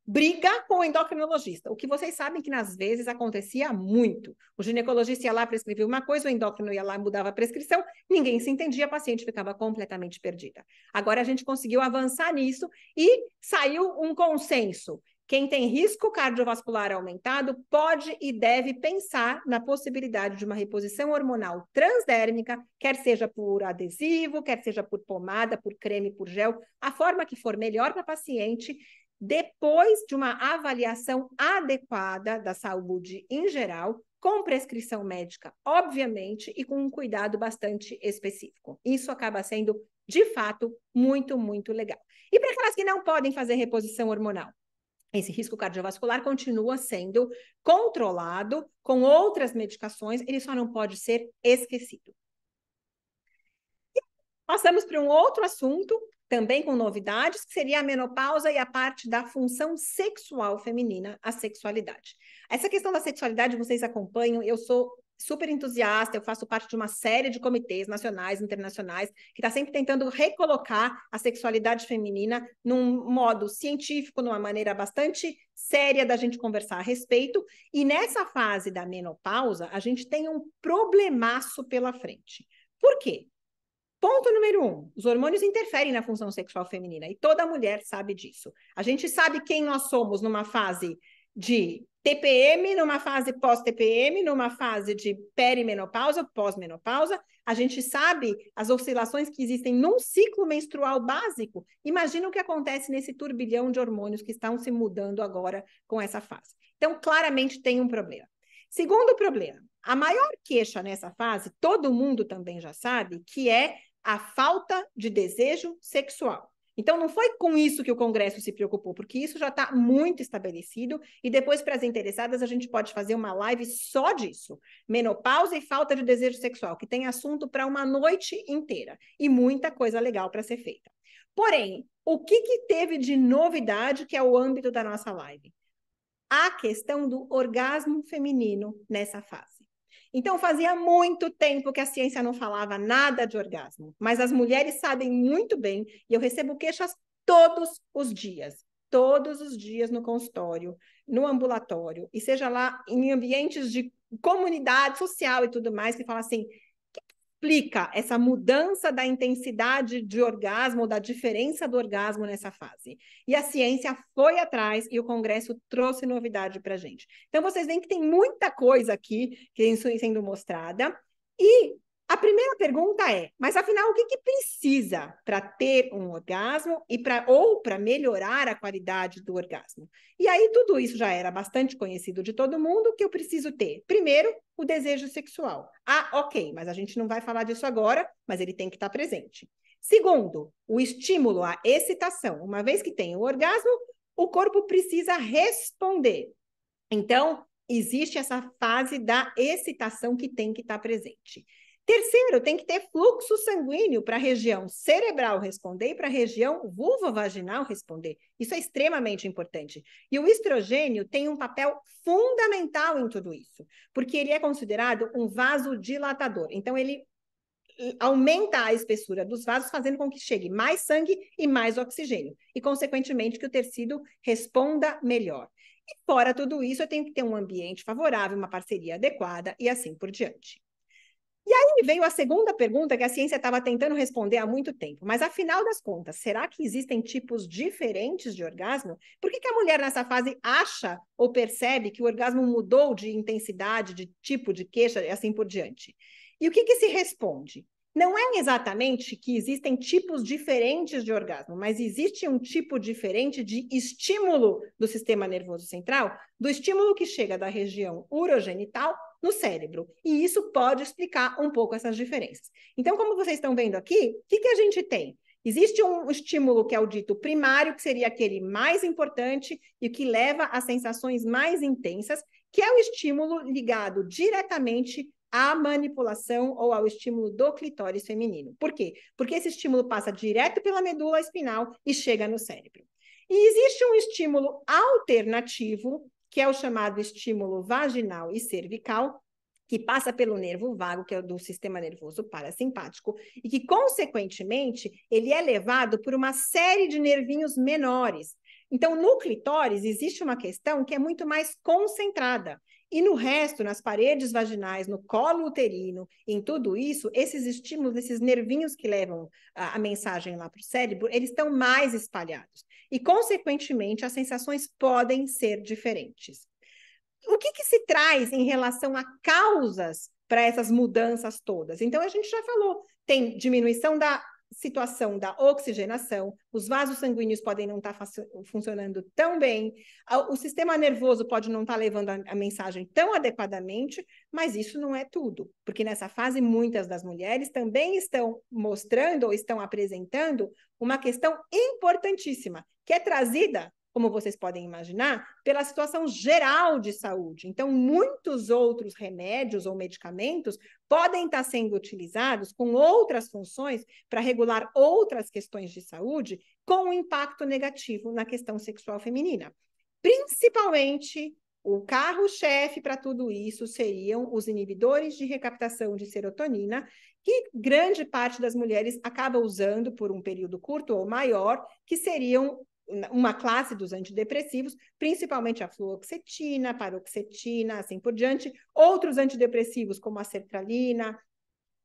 briga com o endocrinologista. O que vocês sabem que, às vezes, acontecia muito. O ginecologista ia lá, prescrevia uma coisa, o endócrino ia lá, mudava a prescrição, ninguém se entendia, a paciente ficava completamente perdida. Agora, a gente conseguiu avançar nisso e saiu um consenso. Quem tem risco cardiovascular aumentado pode e deve pensar na possibilidade de uma reposição hormonal transdérmica, quer seja por adesivo, quer seja por pomada, por creme, por gel, a forma que for melhor para a paciente, depois de uma avaliação adequada da saúde em geral, com prescrição médica, obviamente, e com um cuidado bastante específico. Isso acaba sendo, de fato, muito, muito legal. E para aquelas que não podem fazer reposição hormonal? Esse risco cardiovascular continua sendo controlado com outras medicações, ele só não pode ser esquecido. E passamos para um outro assunto, também com novidades, que seria a menopausa e a parte da função sexual feminina, a sexualidade. Essa questão da sexualidade vocês acompanham, eu sou super entusiasta, eu faço parte de uma série de comitês nacionais, internacionais, que está sempre tentando recolocar a sexualidade feminina num modo científico, numa maneira bastante séria da gente conversar a respeito, e nessa fase da menopausa, a gente tem um problemaço pela frente. Por quê? Ponto número 1, os hormônios interferem na função sexual feminina, e toda mulher sabe disso. A gente sabe quem nós somos numa fase de TPM, numa fase pós-TPM, numa fase de perimenopausa, pós-menopausa. A gente sabe as oscilações que existem num ciclo menstrual básico. Imagina o que acontece nesse turbilhão de hormônios que estão se mudando agora com essa fase. Então, claramente tem um problema. Segundo problema, a maior queixa nessa fase, todo mundo também já sabe, que é a falta de desejo sexual. Então, não foi com isso que o Congresso se preocupou, porque isso já está muito estabelecido, e depois, para as interessadas, a gente pode fazer uma live só disso. Menopausa e falta de desejo sexual, que tem assunto para uma noite inteira, e muita coisa legal para ser feita. Porém, o que teve de novidade, que é o âmbito da nossa live? A questão do orgasmo feminino nessa fase. Então, fazia muito tempo que a ciência não falava nada de orgasmo, mas as mulheres sabem muito bem, e eu recebo queixas todos os dias no consultório, no ambulatório, e seja lá em ambientes de comunidade social e tudo mais, que fala assim, explica essa mudança da intensidade de orgasmo, da diferença do orgasmo nessa fase. E a ciência foi atrás e o Congresso trouxe novidade para a gente. Então, vocês veem que tem muita coisa aqui que está sendo mostrada. E a primeira pergunta é, mas afinal, o que precisa para ter um orgasmo ou para melhorar a qualidade do orgasmo? E aí, tudo isso já era bastante conhecido de todo mundo, que eu preciso ter. Primeiro, o desejo sexual. Ah, ok, mas a gente não vai falar disso agora, mas ele tem que estar presente. Segundo, o estímulo à excitação. Uma vez que tem o orgasmo, o corpo precisa responder. Então, existe essa fase da excitação que tem que estar presente. Terceiro, tem que ter fluxo sanguíneo para a região cerebral responder e para a região vulvovaginal responder. Isso é extremamente importante. E o estrogênio tem um papel fundamental em tudo isso, porque ele é considerado um vasodilatador. Então, ele aumenta a espessura dos vasos, fazendo com que chegue mais sangue e mais oxigênio. E, consequentemente, que o tecido responda melhor. E, fora tudo isso, eu tenho que ter um ambiente favorável, uma parceria adequada e assim por diante. E aí veio a segunda pergunta que a ciência estava tentando responder há muito tempo. Mas, afinal das contas, será que existem tipos diferentes de orgasmo? Por que a mulher nessa fase acha ou percebe que o orgasmo mudou de intensidade, de tipo, de queixa e assim por diante? E o que se responde? Não é exatamente que existem tipos diferentes de orgasmo, mas existe um tipo diferente de estímulo do sistema nervoso central, do estímulo que chega da região urogenital no cérebro. E isso pode explicar um pouco essas diferenças. Então, como vocês estão vendo aqui, o que a gente tem? Existe um estímulo que é o dito primário, que seria aquele mais importante e que leva a sensações mais intensas, que é o estímulo ligado diretamente à manipulação ou ao estímulo do clitóris feminino. Por quê? Porque esse estímulo passa direto pela medula espinal e chega no cérebro. E existe um estímulo alternativo, que é o chamado estímulo vaginal e cervical, que passa pelo nervo vago, que é o do sistema nervoso parasimpático, e que, consequentemente, ele é levado por uma série de nervinhos menores. Então, no clitóris, existe uma questão que é muito mais concentrada. E no resto, nas paredes vaginais, no colo uterino, em tudo isso, esses estímulos, esses nervinhos que levam a mensagem lá para o cérebro, eles estão mais espalhados. E, consequentemente, as sensações podem ser diferentes. O que se traz em relação a causas para essas mudanças todas? Então, a gente já falou, tem diminuição da situação da oxigenação, os vasos sanguíneos podem não estar funcionando tão bem, o sistema nervoso pode não estar levando a mensagem tão adequadamente, mas isso não é tudo, porque nessa fase muitas das mulheres também estão mostrando ou estão apresentando uma questão importantíssima, que é trazida, como vocês podem imaginar, pela situação geral de saúde. Então, muitos outros remédios ou medicamentos podem estar sendo utilizados com outras funções para regular outras questões de saúde com um impacto negativo na questão sexual feminina. Principalmente, o carro-chefe para tudo isso seriam os inibidores de recaptação de serotonina, que grande parte das mulheres acaba usando por um período curto ou maior, que seriam uma classe dos antidepressivos, principalmente a fluoxetina, paroxetina, assim por diante. Outros antidepressivos, como a sertralina,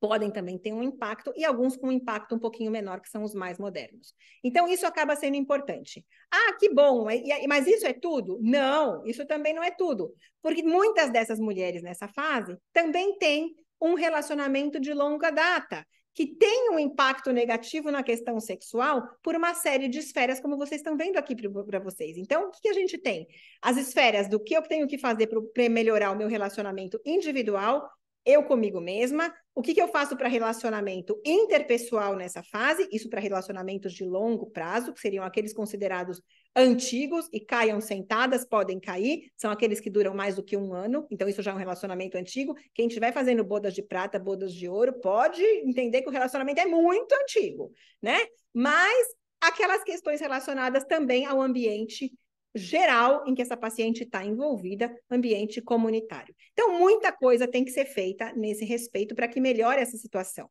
podem também ter um impacto, e alguns com um impacto um pouquinho menor, que são os mais modernos. Então, isso acaba sendo importante. Ah, que bom, mas isso é tudo? Não, isso também não é tudo, porque muitas dessas mulheres nessa fase também têm um relacionamento de longa data, que tem um impacto negativo na questão sexual por uma série de esferas, como vocês estão vendo aqui para vocês. Então, o que a gente tem? As esferas do que eu tenho que fazer para melhorar o meu relacionamento individual, eu comigo mesma, o que eu faço para relacionamento interpessoal nessa fase, isso para relacionamentos de longo prazo, que seriam aqueles considerados antigos e caiam sentadas, podem cair, são aqueles que duram mais do que 1 ano, então isso já é um relacionamento antigo. Quem estiver fazendo bodas de prata, bodas de ouro, pode entender que o relacionamento é muito antigo, né? Mas aquelas questões relacionadas também ao ambiente geral em que essa paciente está envolvida, ambiente comunitário. Então, muita coisa tem que ser feita nesse respeito para que melhore essa situação.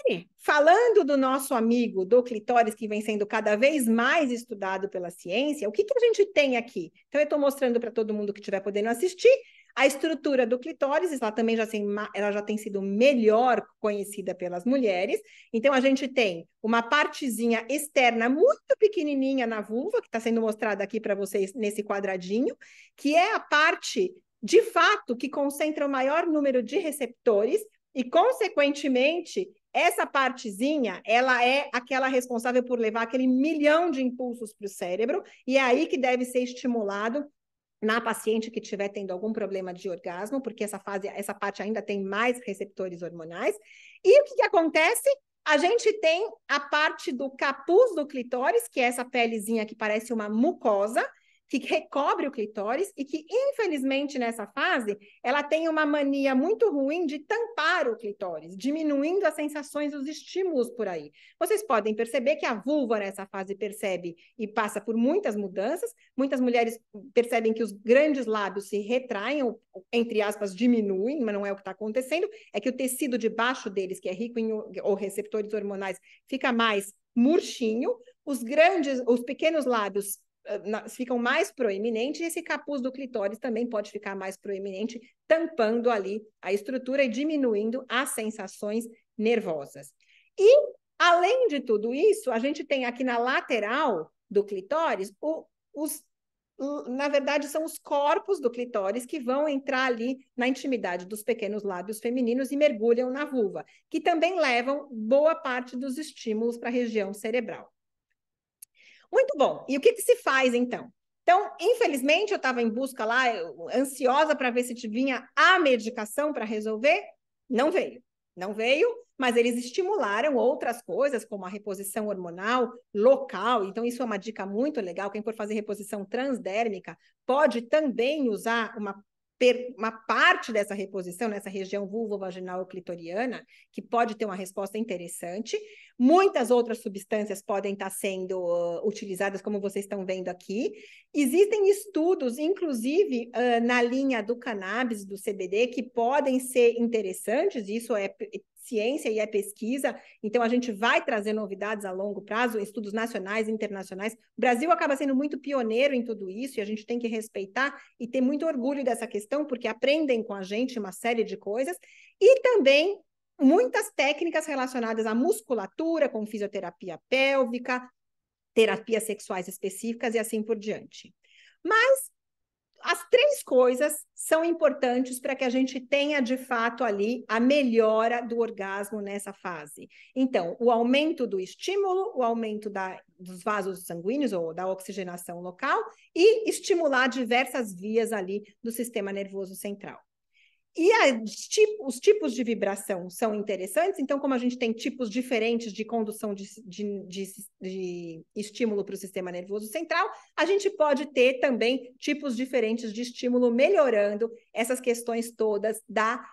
E, falando do nosso amigo do clitóris, que vem sendo cada vez mais estudado pela ciência, o que a gente tem aqui? Então, eu estou mostrando para todo mundo que estiver podendo assistir a estrutura do clitóris, ela já tem sido melhor conhecida pelas mulheres. Então, a gente tem uma partezinha externa muito pequenininha na vulva, que está sendo mostrada aqui para vocês nesse quadradinho, que é a parte, de fato, que concentra o maior número de receptores e, consequentemente, essa partezinha, ela é aquela responsável por levar aquele 1 milhão de impulsos para o cérebro, e é aí que deve ser estimulado na paciente que estiver tendo algum problema de orgasmo, porque essa parte ainda tem mais receptores hormonais. E o que acontece? A gente tem a parte do capuz do clitóris, que é essa pelezinha que parece uma mucosa, que recobre o clitóris e que, infelizmente, nessa fase, ela tem uma mania muito ruim de tampar o clitóris, diminuindo as sensações, os estímulos por aí. Vocês podem perceber que a vulva, nessa fase, percebe e passa por muitas mudanças. Muitas mulheres percebem que os grandes lábios se retraem, ou, entre aspas, diminuem, mas não é o que está acontecendo, é que o tecido debaixo deles, que é rico em receptores hormonais, fica mais murchinho, os pequenos lábios ficam mais proeminentes, e esse capuz do clitóris também pode ficar mais proeminente, tampando ali a estrutura e diminuindo as sensações nervosas. E, além de tudo isso, a gente tem aqui na lateral do clitóris, na verdade, são os corpos do clitóris que vão entrar ali na intimidade dos pequenos lábios femininos e mergulham na vulva, que também levam boa parte dos estímulos para a região cerebral. Muito bom. E o que se faz, então? Então, infelizmente, eu estava em busca lá, ansiosa para ver se vinha a medicação para resolver. Não veio. Não veio, mas eles estimularam outras coisas, como a reposição hormonal local. Então, isso é uma dica muito legal. Quem for fazer reposição transdérmica pode também usar uma parte dessa reposição nessa região vulvovaginal ou clitoriana, que pode ter uma resposta interessante. Muitas outras substâncias podem estar sendo utilizadas, como vocês estão vendo aqui. Existem estudos, inclusive, na linha do cannabis, do CBD, que podem ser interessantes. Isso é ciência e é pesquisa, então a gente vai trazer novidades a longo prazo, estudos nacionais e internacionais. O Brasil acaba sendo muito pioneiro em tudo isso, e a gente tem que respeitar e ter muito orgulho dessa questão, porque aprendem com a gente uma série de coisas, e também muitas técnicas relacionadas à musculatura, como fisioterapia pélvica, terapias sexuais específicas e assim por diante. Mas as 3 coisas são importantes para que a gente tenha, de fato, ali a melhora do orgasmo nessa fase. Então, o aumento do estímulo, o aumento dos vasos sanguíneos ou da oxigenação local e estimular diversas vias ali do sistema nervoso central. E os tipos de vibração são interessantes, então, como a gente tem tipos diferentes de condução de estímulo para o sistema nervoso central, a gente pode ter também tipos diferentes de estímulo, melhorando essas questões todas da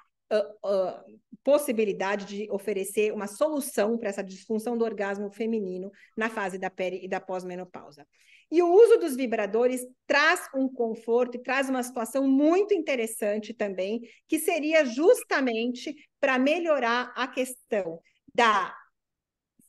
possibilidade de oferecer uma solução para essa disfunção do orgasmo feminino na fase da peri e da pós-menopausa. E o uso dos vibradores traz um conforto e traz uma situação muito interessante também, que seria justamente para melhorar a questão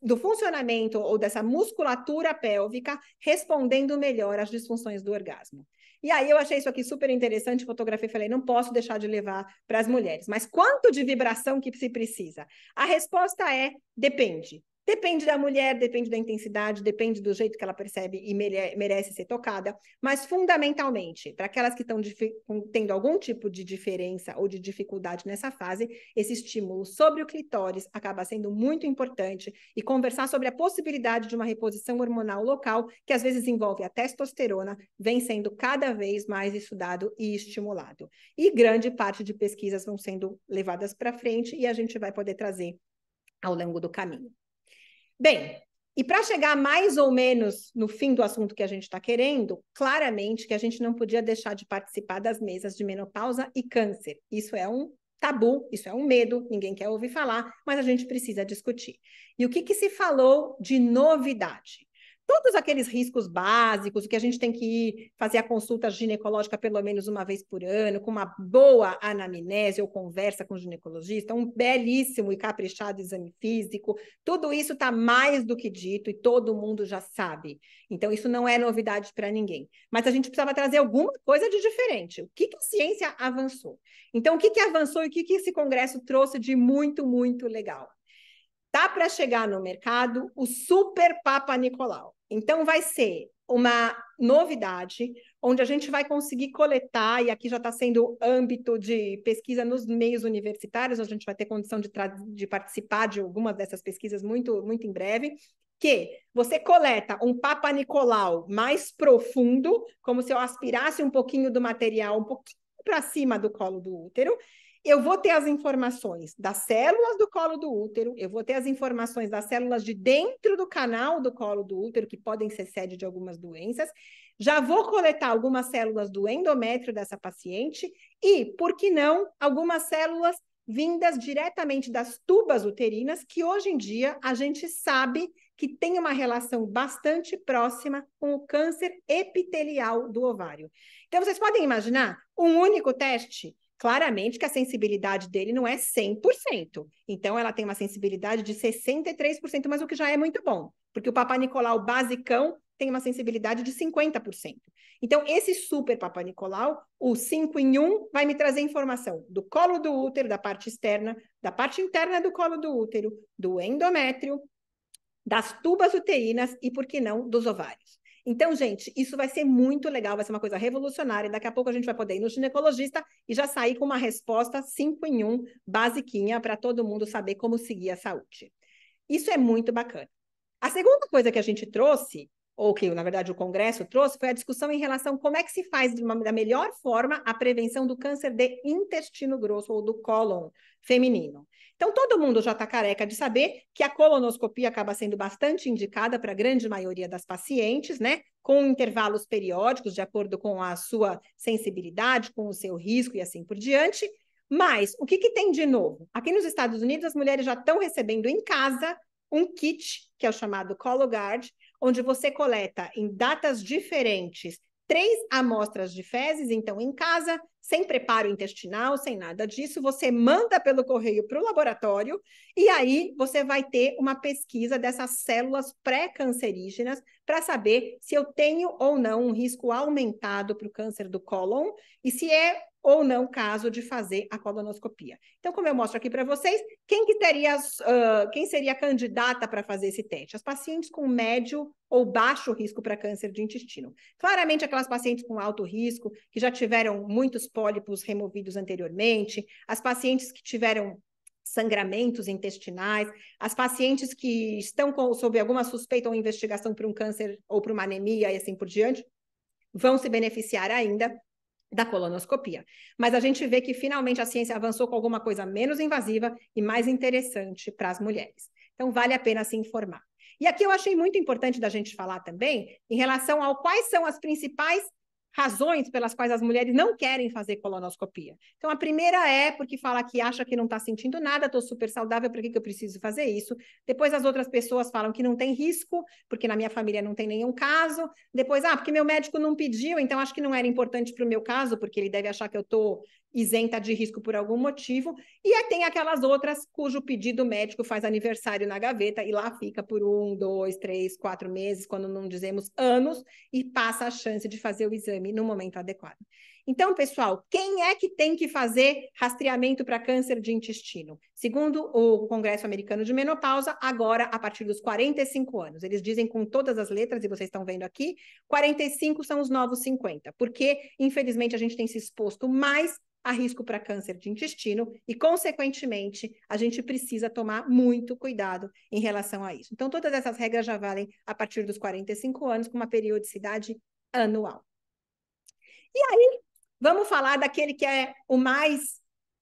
do funcionamento ou dessa musculatura pélvica, respondendo melhor às disfunções do orgasmo. E aí eu achei isso aqui super interessante, fotografei e falei, não posso deixar de levar para as mulheres. Mas quanto de vibração que se precisa? A resposta é, depende. Depende da mulher, depende da intensidade, depende do jeito que ela percebe e merece ser tocada, mas fundamentalmente, para aquelas que estão tendo algum tipo de diferença ou de dificuldade nessa fase, esse estímulo sobre o clitóris acaba sendo muito importante e conversar sobre a possibilidade de uma reposição hormonal local, que às vezes envolve a testosterona, vem sendo cada vez mais estudado e estimulado. E grande parte de pesquisas vão sendo levadas para frente e a gente vai poder trazer ao longo do caminho. Bem, e para chegar mais ou menos no fim do assunto que a gente está querendo, claramente que a gente não podia deixar de participar das mesas de menopausa e câncer. Isso é um tabu, isso é um medo, ninguém quer ouvir falar, mas a gente precisa discutir. E o que se falou de novidade? Todos aqueles riscos básicos, que a gente tem que ir fazer a consulta ginecológica pelo menos uma vez por ano, com uma boa anamnese ou conversa com o ginecologista, um belíssimo e caprichado exame físico, tudo isso está mais do que dito e todo mundo já sabe. Então, isso não é novidade para ninguém. Mas a gente precisava trazer alguma coisa de diferente. O que a ciência avançou? Então, o que avançou e o que esse congresso trouxe de muito, muito legal? Tá para chegar no mercado o Super Papa Nicolau. Então, vai ser uma novidade, onde a gente vai conseguir coletar, e aqui já está sendo âmbito de pesquisa nos meios universitários, a gente vai ter condição de participar de algumas dessas pesquisas muito, muito em breve, que você coleta um Papa Nicolau mais profundo, como se eu aspirasse um pouquinho do material, um pouquinho para cima do colo do útero. Eu vou ter as informações das células do colo do útero, eu vou ter as informações das células de dentro do canal do colo do útero, que podem ser sede de algumas doenças. Já vou coletar algumas células do endométrio dessa paciente e, por que não, algumas células vindas diretamente das tubas uterinas, que hoje em dia a gente sabe que tem uma relação bastante próxima com o câncer epitelial do ovário. Então, vocês podem imaginar um único teste? Claramente que a sensibilidade dele não é 100%. Então, ela tem uma sensibilidade de 63%, mas o que já é muito bom, porque o Papa Nicolau basicão tem uma sensibilidade de 50%. Então, esse Super Papa Nicolau, o 5 em 1, vai me trazer informação do colo do útero, da parte externa, da parte interna do colo do útero, do endométrio, das tubas uterinas e, por que não, dos ovários. Então, gente, isso vai ser muito legal, vai ser uma coisa revolucionária. Daqui a pouco a gente vai poder ir no ginecologista e já sair com uma resposta 5 em 1, basiquinha, para todo mundo saber como seguir a saúde. Isso é muito bacana. A segunda coisa que a gente trouxe, ou que, na verdade, o Congresso trouxe, foi a discussão em relação a como é que se faz da melhor forma a prevenção do câncer de intestino grosso ou do cólon feminino. Então, todo mundo já está careca de saber que a colonoscopia acaba sendo bastante indicada para a grande maioria das pacientes, né? Com intervalos periódicos, de acordo com a sua sensibilidade, com o seu risco e assim por diante. Mas, o que tem de novo? Aqui nos Estados Unidos, as mulheres já estão recebendo em casa um kit, que é o chamado Cologuard, onde você coleta em datas diferentes 3 amostras de fezes, então em casa, sem preparo intestinal, sem nada disso, você manda pelo correio para o laboratório e aí você vai ter uma pesquisa dessas células pré-cancerígenas para saber se eu tenho ou não um risco aumentado para o câncer do cólon e se é ou não caso de fazer a colonoscopia. Então, como eu mostro aqui para vocês, quem seria candidata para fazer esse teste? As pacientes com médio ou baixo risco para câncer de intestino. Claramente, aquelas pacientes com alto risco, que já tiveram muitos pólipos removidos anteriormente, as pacientes que tiveram sangramentos intestinais, as pacientes que estão sob alguma suspeita ou investigação para um câncer ou para uma anemia e assim por diante, vão se beneficiar ainda da colonoscopia. Mas a gente vê que finalmente a ciência avançou com alguma coisa menos invasiva e mais interessante para as mulheres. Então, vale a pena se informar. E aqui eu achei muito importante da gente falar também em relação ao quais são as principais razões pelas quais as mulheres não querem fazer colonoscopia. Então, a primeira é porque fala que acha que não está sentindo nada, estou super saudável, por que eu preciso fazer isso? Depois, as outras pessoas falam que não tem risco, porque na minha família não tem nenhum caso. Depois, porque meu médico não pediu, então acho que não era importante para o meu caso, porque ele deve achar que eu estou isenta de risco por algum motivo. E aí tem aquelas outras cujo pedido médico faz aniversário na gaveta e lá fica por 1, 2, 3, 4 meses, quando não dizemos anos, e passa a chance de fazer o exame no momento adequado. Então, pessoal, quem é que tem que fazer rastreamento para câncer de intestino? Segundo o Congresso Americano de Menopausa, agora a partir dos 45 anos. Eles dizem com todas as letras, e vocês estão vendo aqui, 45 são os novos 50, porque, infelizmente, a gente tem se exposto mais a risco para câncer de intestino e, consequentemente, a gente precisa tomar muito cuidado em relação a isso. Então, todas essas regras já valem a partir dos 45 anos, com uma periodicidade anual. E aí, vamos falar daquele que é o mais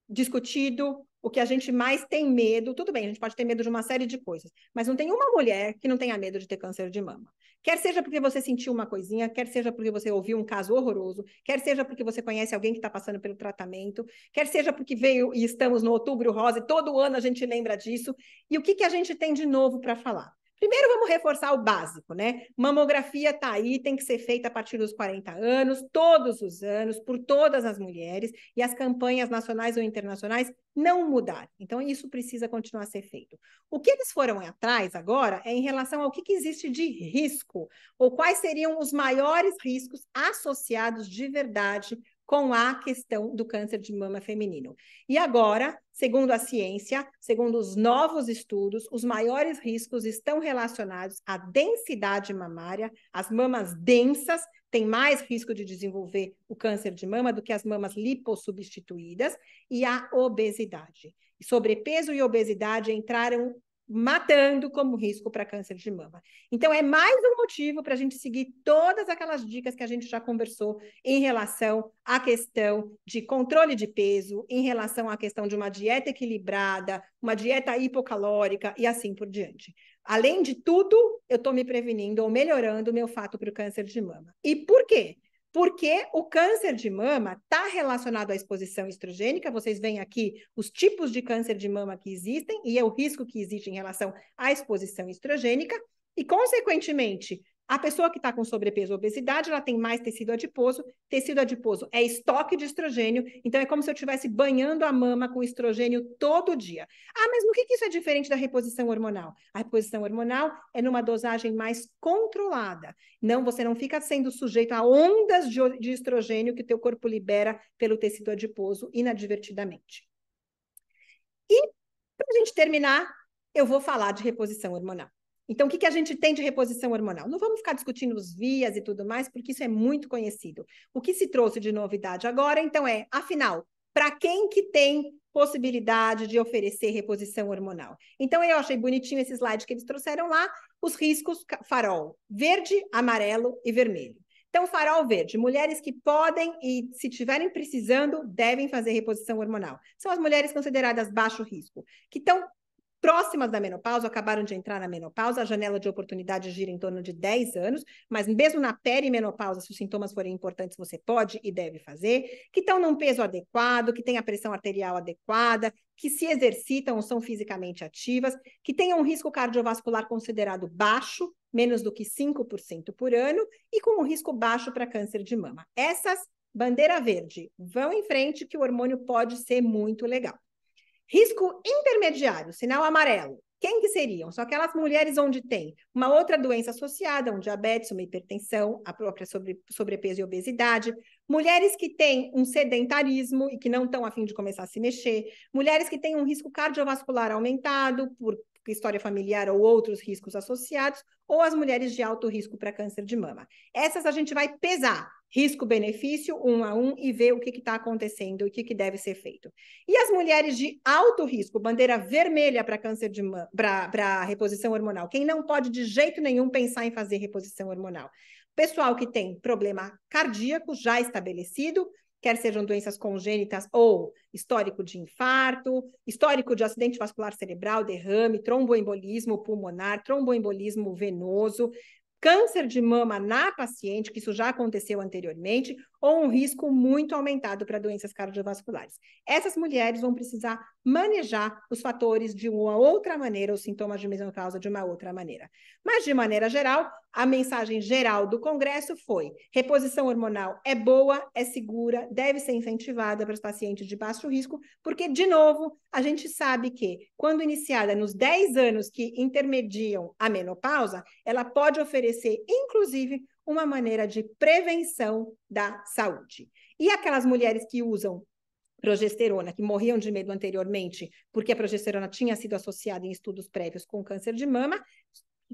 discutido, o que a gente mais tem medo. Tudo bem, a gente pode ter medo de uma série de coisas, mas não tem uma mulher que não tenha medo de ter câncer de mama. Quer seja porque você sentiu uma coisinha, quer seja porque você ouviu um caso horroroso, quer seja porque você conhece alguém que está passando pelo tratamento, quer seja porque veio e estamos no Outubro Rosa e todo ano a gente lembra disso. E o que a gente tem de novo para falar? Primeiro, vamos reforçar o básico, né? Mamografia está aí, tem que ser feita a partir dos 40 anos, todos os anos, por todas as mulheres, e as campanhas nacionais ou internacionais não mudaram. Então, isso precisa continuar a ser feito. O que eles foram atrás agora é em relação ao que existe de risco, ou quais seriam os maiores riscos associados de verdade com a questão do câncer de mama feminino. E agora, segundo a ciência, segundo os novos estudos, os maiores riscos estão relacionados à densidade mamária. As mamas densas têm mais risco de desenvolver o câncer de mama do que as mamas lipossubstituídas, e a obesidade. Sobrepeso e obesidade entraram matando como risco para câncer de mama. Então, é mais um motivo para a gente seguir todas aquelas dicas que a gente já conversou em relação à questão de controle de peso, em relação à questão de uma dieta equilibrada, uma dieta hipocalórica e assim por diante. Além de tudo, eu estou me prevenindo ou melhorando o meu fato para o câncer de mama. E por quê? Porque o câncer de mama está relacionado à exposição estrogênica. Vocês veem aqui os tipos de câncer de mama que existem e é o risco que existe em relação à exposição estrogênica. E, consequentemente, a pessoa que está com sobrepeso ou obesidade, ela tem mais tecido adiposo. Tecido adiposo é estoque de estrogênio, então é como se eu estivesse banhando a mama com estrogênio todo dia. Ah, mas no que isso é diferente da reposição hormonal? A reposição hormonal é numa dosagem mais controlada. Não, você não fica sendo sujeito a ondas de estrogênio que o teu corpo libera pelo tecido adiposo inadvertidamente. E, para a gente terminar, eu vou falar de reposição hormonal. Então, o que a gente tem de reposição hormonal? Não vamos ficar discutindo os vias e tudo mais, porque isso é muito conhecido. O que se trouxe de novidade agora, então, afinal, para quem que tem possibilidade de oferecer reposição hormonal? Então, eu achei bonitinho esse slide que eles trouxeram lá, os riscos farol, verde, amarelo e vermelho. Então, farol verde, mulheres que podem e, se estiverem precisando, devem fazer reposição hormonal. São as mulheres consideradas baixo risco, que estão próximas da menopausa, acabaram de entrar na menopausa, a janela de oportunidade gira em torno de 10 anos, mas mesmo na perimenopausa, se os sintomas forem importantes, você pode e deve fazer, que estão num peso adequado, que têm a pressão arterial adequada, que se exercitam ou são fisicamente ativas, que tenham um risco cardiovascular considerado baixo, menos do que 5% por ano, e com um risco baixo para câncer de mama. Essas, bandeira verde, vão em frente que o hormônio pode ser muito legal. Risco intermediário, sinal amarelo. Quem que seriam? São aquelas mulheres onde tem uma outra doença associada, um diabetes, uma hipertensão, a própria sobrepeso e obesidade, mulheres que têm um sedentarismo e que não estão a fim de começar a se mexer, mulheres que têm um risco cardiovascular aumentado por história familiar ou outros riscos associados, ou as mulheres de alto risco para câncer de mama. Essas a gente vai pesar risco-benefício, um a um, e ver o que está acontecendo e o que deve ser feito. E as mulheres de alto risco, bandeira vermelha para câncer de mama, para reposição hormonal, quem não pode de jeito nenhum pensar em fazer reposição hormonal? Pessoal que tem problema cardíaco já estabelecido, quer sejam doenças congênitas ou histórico de infarto, histórico de acidente vascular cerebral, derrame, tromboembolismo pulmonar, tromboembolismo venoso, câncer de mama na paciente, que isso já aconteceu anteriormente, ou um risco muito aumentado para doenças cardiovasculares. Essas mulheres vão precisar manejar os fatores de uma outra maneira, os sintomas de menopausa de uma outra maneira. Mas, de maneira geral, a mensagem geral do Congresso foi: reposição hormonal é boa, é segura, deve ser incentivada para os pacientes de baixo risco, porque, de novo, a gente sabe que, quando iniciada nos 10 anos que intermediam a menopausa, ela pode oferecer, inclusive, uma maneira de prevenção da saúde. E aquelas mulheres que usam progesterona, que morriam de medo anteriormente, porque a progesterona tinha sido associada em estudos prévios com câncer de mama,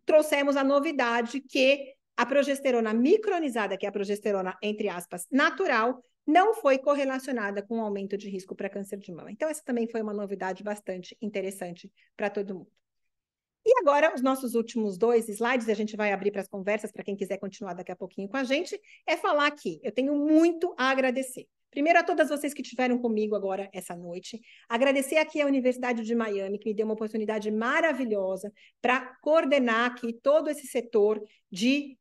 trouxemos a novidade que a progesterona micronizada, que é a progesterona, entre aspas, natural, não foi correlacionada com o aumento de risco para câncer de mama. Então, essa também foi uma novidade bastante interessante para todo mundo. E agora, os nossos últimos 2 slides, a gente vai abrir para as conversas, para quem quiser continuar daqui a pouquinho com a gente, é falar aqui. Eu tenho muito a agradecer. Primeiro, a todas vocês que estiveram comigo agora essa noite. Agradecer aqui à Universidade de Miami, que me deu uma oportunidade maravilhosa para coordenar aqui todo esse setor de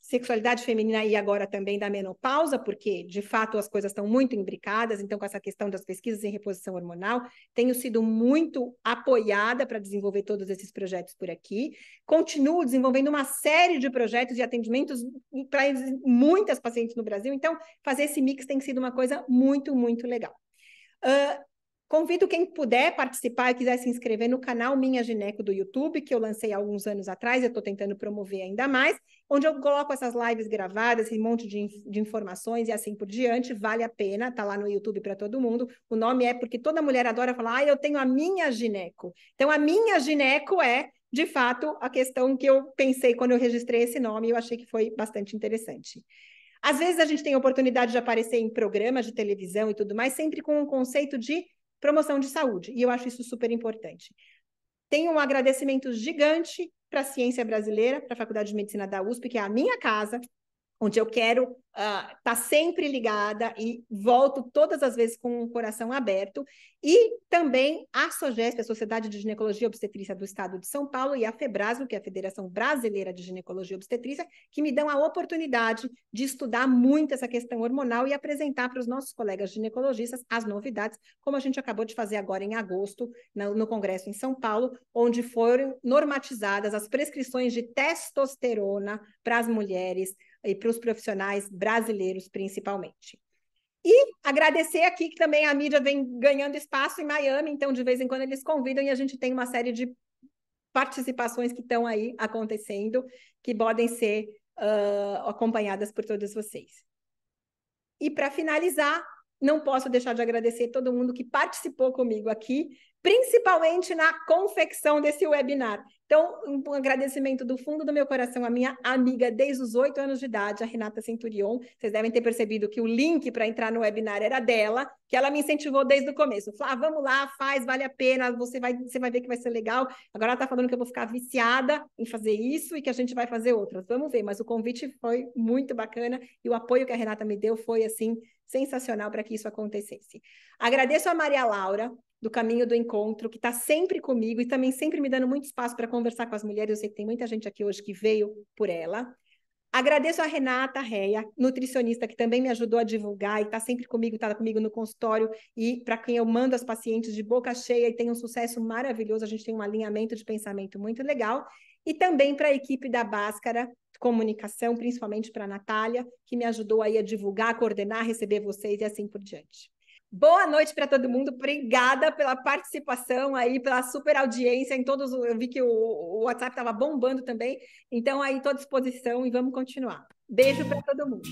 sexualidade feminina e agora também da menopausa, porque, de fato, as coisas estão muito imbricadas, então, com essa questão das pesquisas em reposição hormonal, tenho sido muito apoiada para desenvolver todos esses projetos por aqui. Continuo desenvolvendo uma série de projetos e atendimentos para muitas pacientes no Brasil, então, fazer esse mix tem sido uma coisa muito, muito legal. Convido quem puder participar e quiser se inscrever no canal Minha Gineco do YouTube, que eu lancei há alguns anos atrás, eu estou tentando promover ainda mais, onde eu coloco essas lives gravadas, esse monte de informações e assim por diante, vale a pena, tá lá no YouTube para todo mundo. O nome é porque toda mulher adora falar, eu tenho a minha gineco. Então, a minha gineco é, de fato, a questão que eu pensei quando eu registrei esse nome e eu achei que foi bastante interessante. Às vezes a gente tem a oportunidade de aparecer em programas de televisão e tudo mais, sempre com um conceito de promoção de saúde, e eu acho isso super importante. Tenho um agradecimento gigante para a ciência brasileira, para a Faculdade de Medicina da USP, que é a minha casa, onde eu quero estar sempre ligada e volto todas as vezes com o coração aberto, e também a SOGESP, a Sociedade de Ginecologia e Obstetrícia do Estado de São Paulo, e a FEBRASGO, que é a Federação Brasileira de Ginecologia e Obstetrícia, que me dão a oportunidade de estudar muito essa questão hormonal e apresentar para os nossos colegas ginecologistas as novidades, como a gente acabou de fazer agora em agosto, no Congresso em São Paulo, onde foram normatizadas as prescrições de testosterona para as mulheres e para os profissionais brasileiros, principalmente. E agradecer aqui que também a mídia vem ganhando espaço em Miami, então de vez em quando eles convidam e a gente tem uma série de participações que estão aí acontecendo, que podem ser acompanhadas por todos vocês. E para finalizar, não posso deixar de agradecer todo mundo que participou comigo aqui, principalmente na confecção desse webinar. Então, um agradecimento do fundo do meu coração à minha amiga desde os 8 anos de idade, a Renata Centurion. Vocês devem ter percebido que o link para entrar no webinar era dela, que ela me incentivou desde o começo. Falou, vamos lá, faz, vale a pena, você vai ver que vai ser legal. Agora ela está falando que eu vou ficar viciada em fazer isso e que a gente vai fazer outras. Vamos ver, mas o convite foi muito bacana e o apoio que a Renata me deu foi, assim, sensacional para que isso acontecesse. Agradeço a Maria Laura, do Caminho do Encontro, que está sempre comigo e também sempre me dando muito espaço para conversar com as mulheres. Eu sei que tem muita gente aqui hoje que veio por ela. Agradeço a Renata Reia, nutricionista, que também me ajudou a divulgar e está sempre comigo, está comigo no consultório e para quem eu mando as pacientes de boca cheia e tem um sucesso maravilhoso. A gente tem um alinhamento de pensamento muito legal. E também para a equipe da Bhaskara Comunicação, principalmente para a Natália, que me ajudou aí a divulgar, a coordenar, receber vocês e assim por diante. Boa noite para todo mundo, obrigada pela participação aí, pela super audiência em todos, eu vi que o WhatsApp estava bombando também, então aí estou à disposição e vamos continuar. Beijo para todo mundo.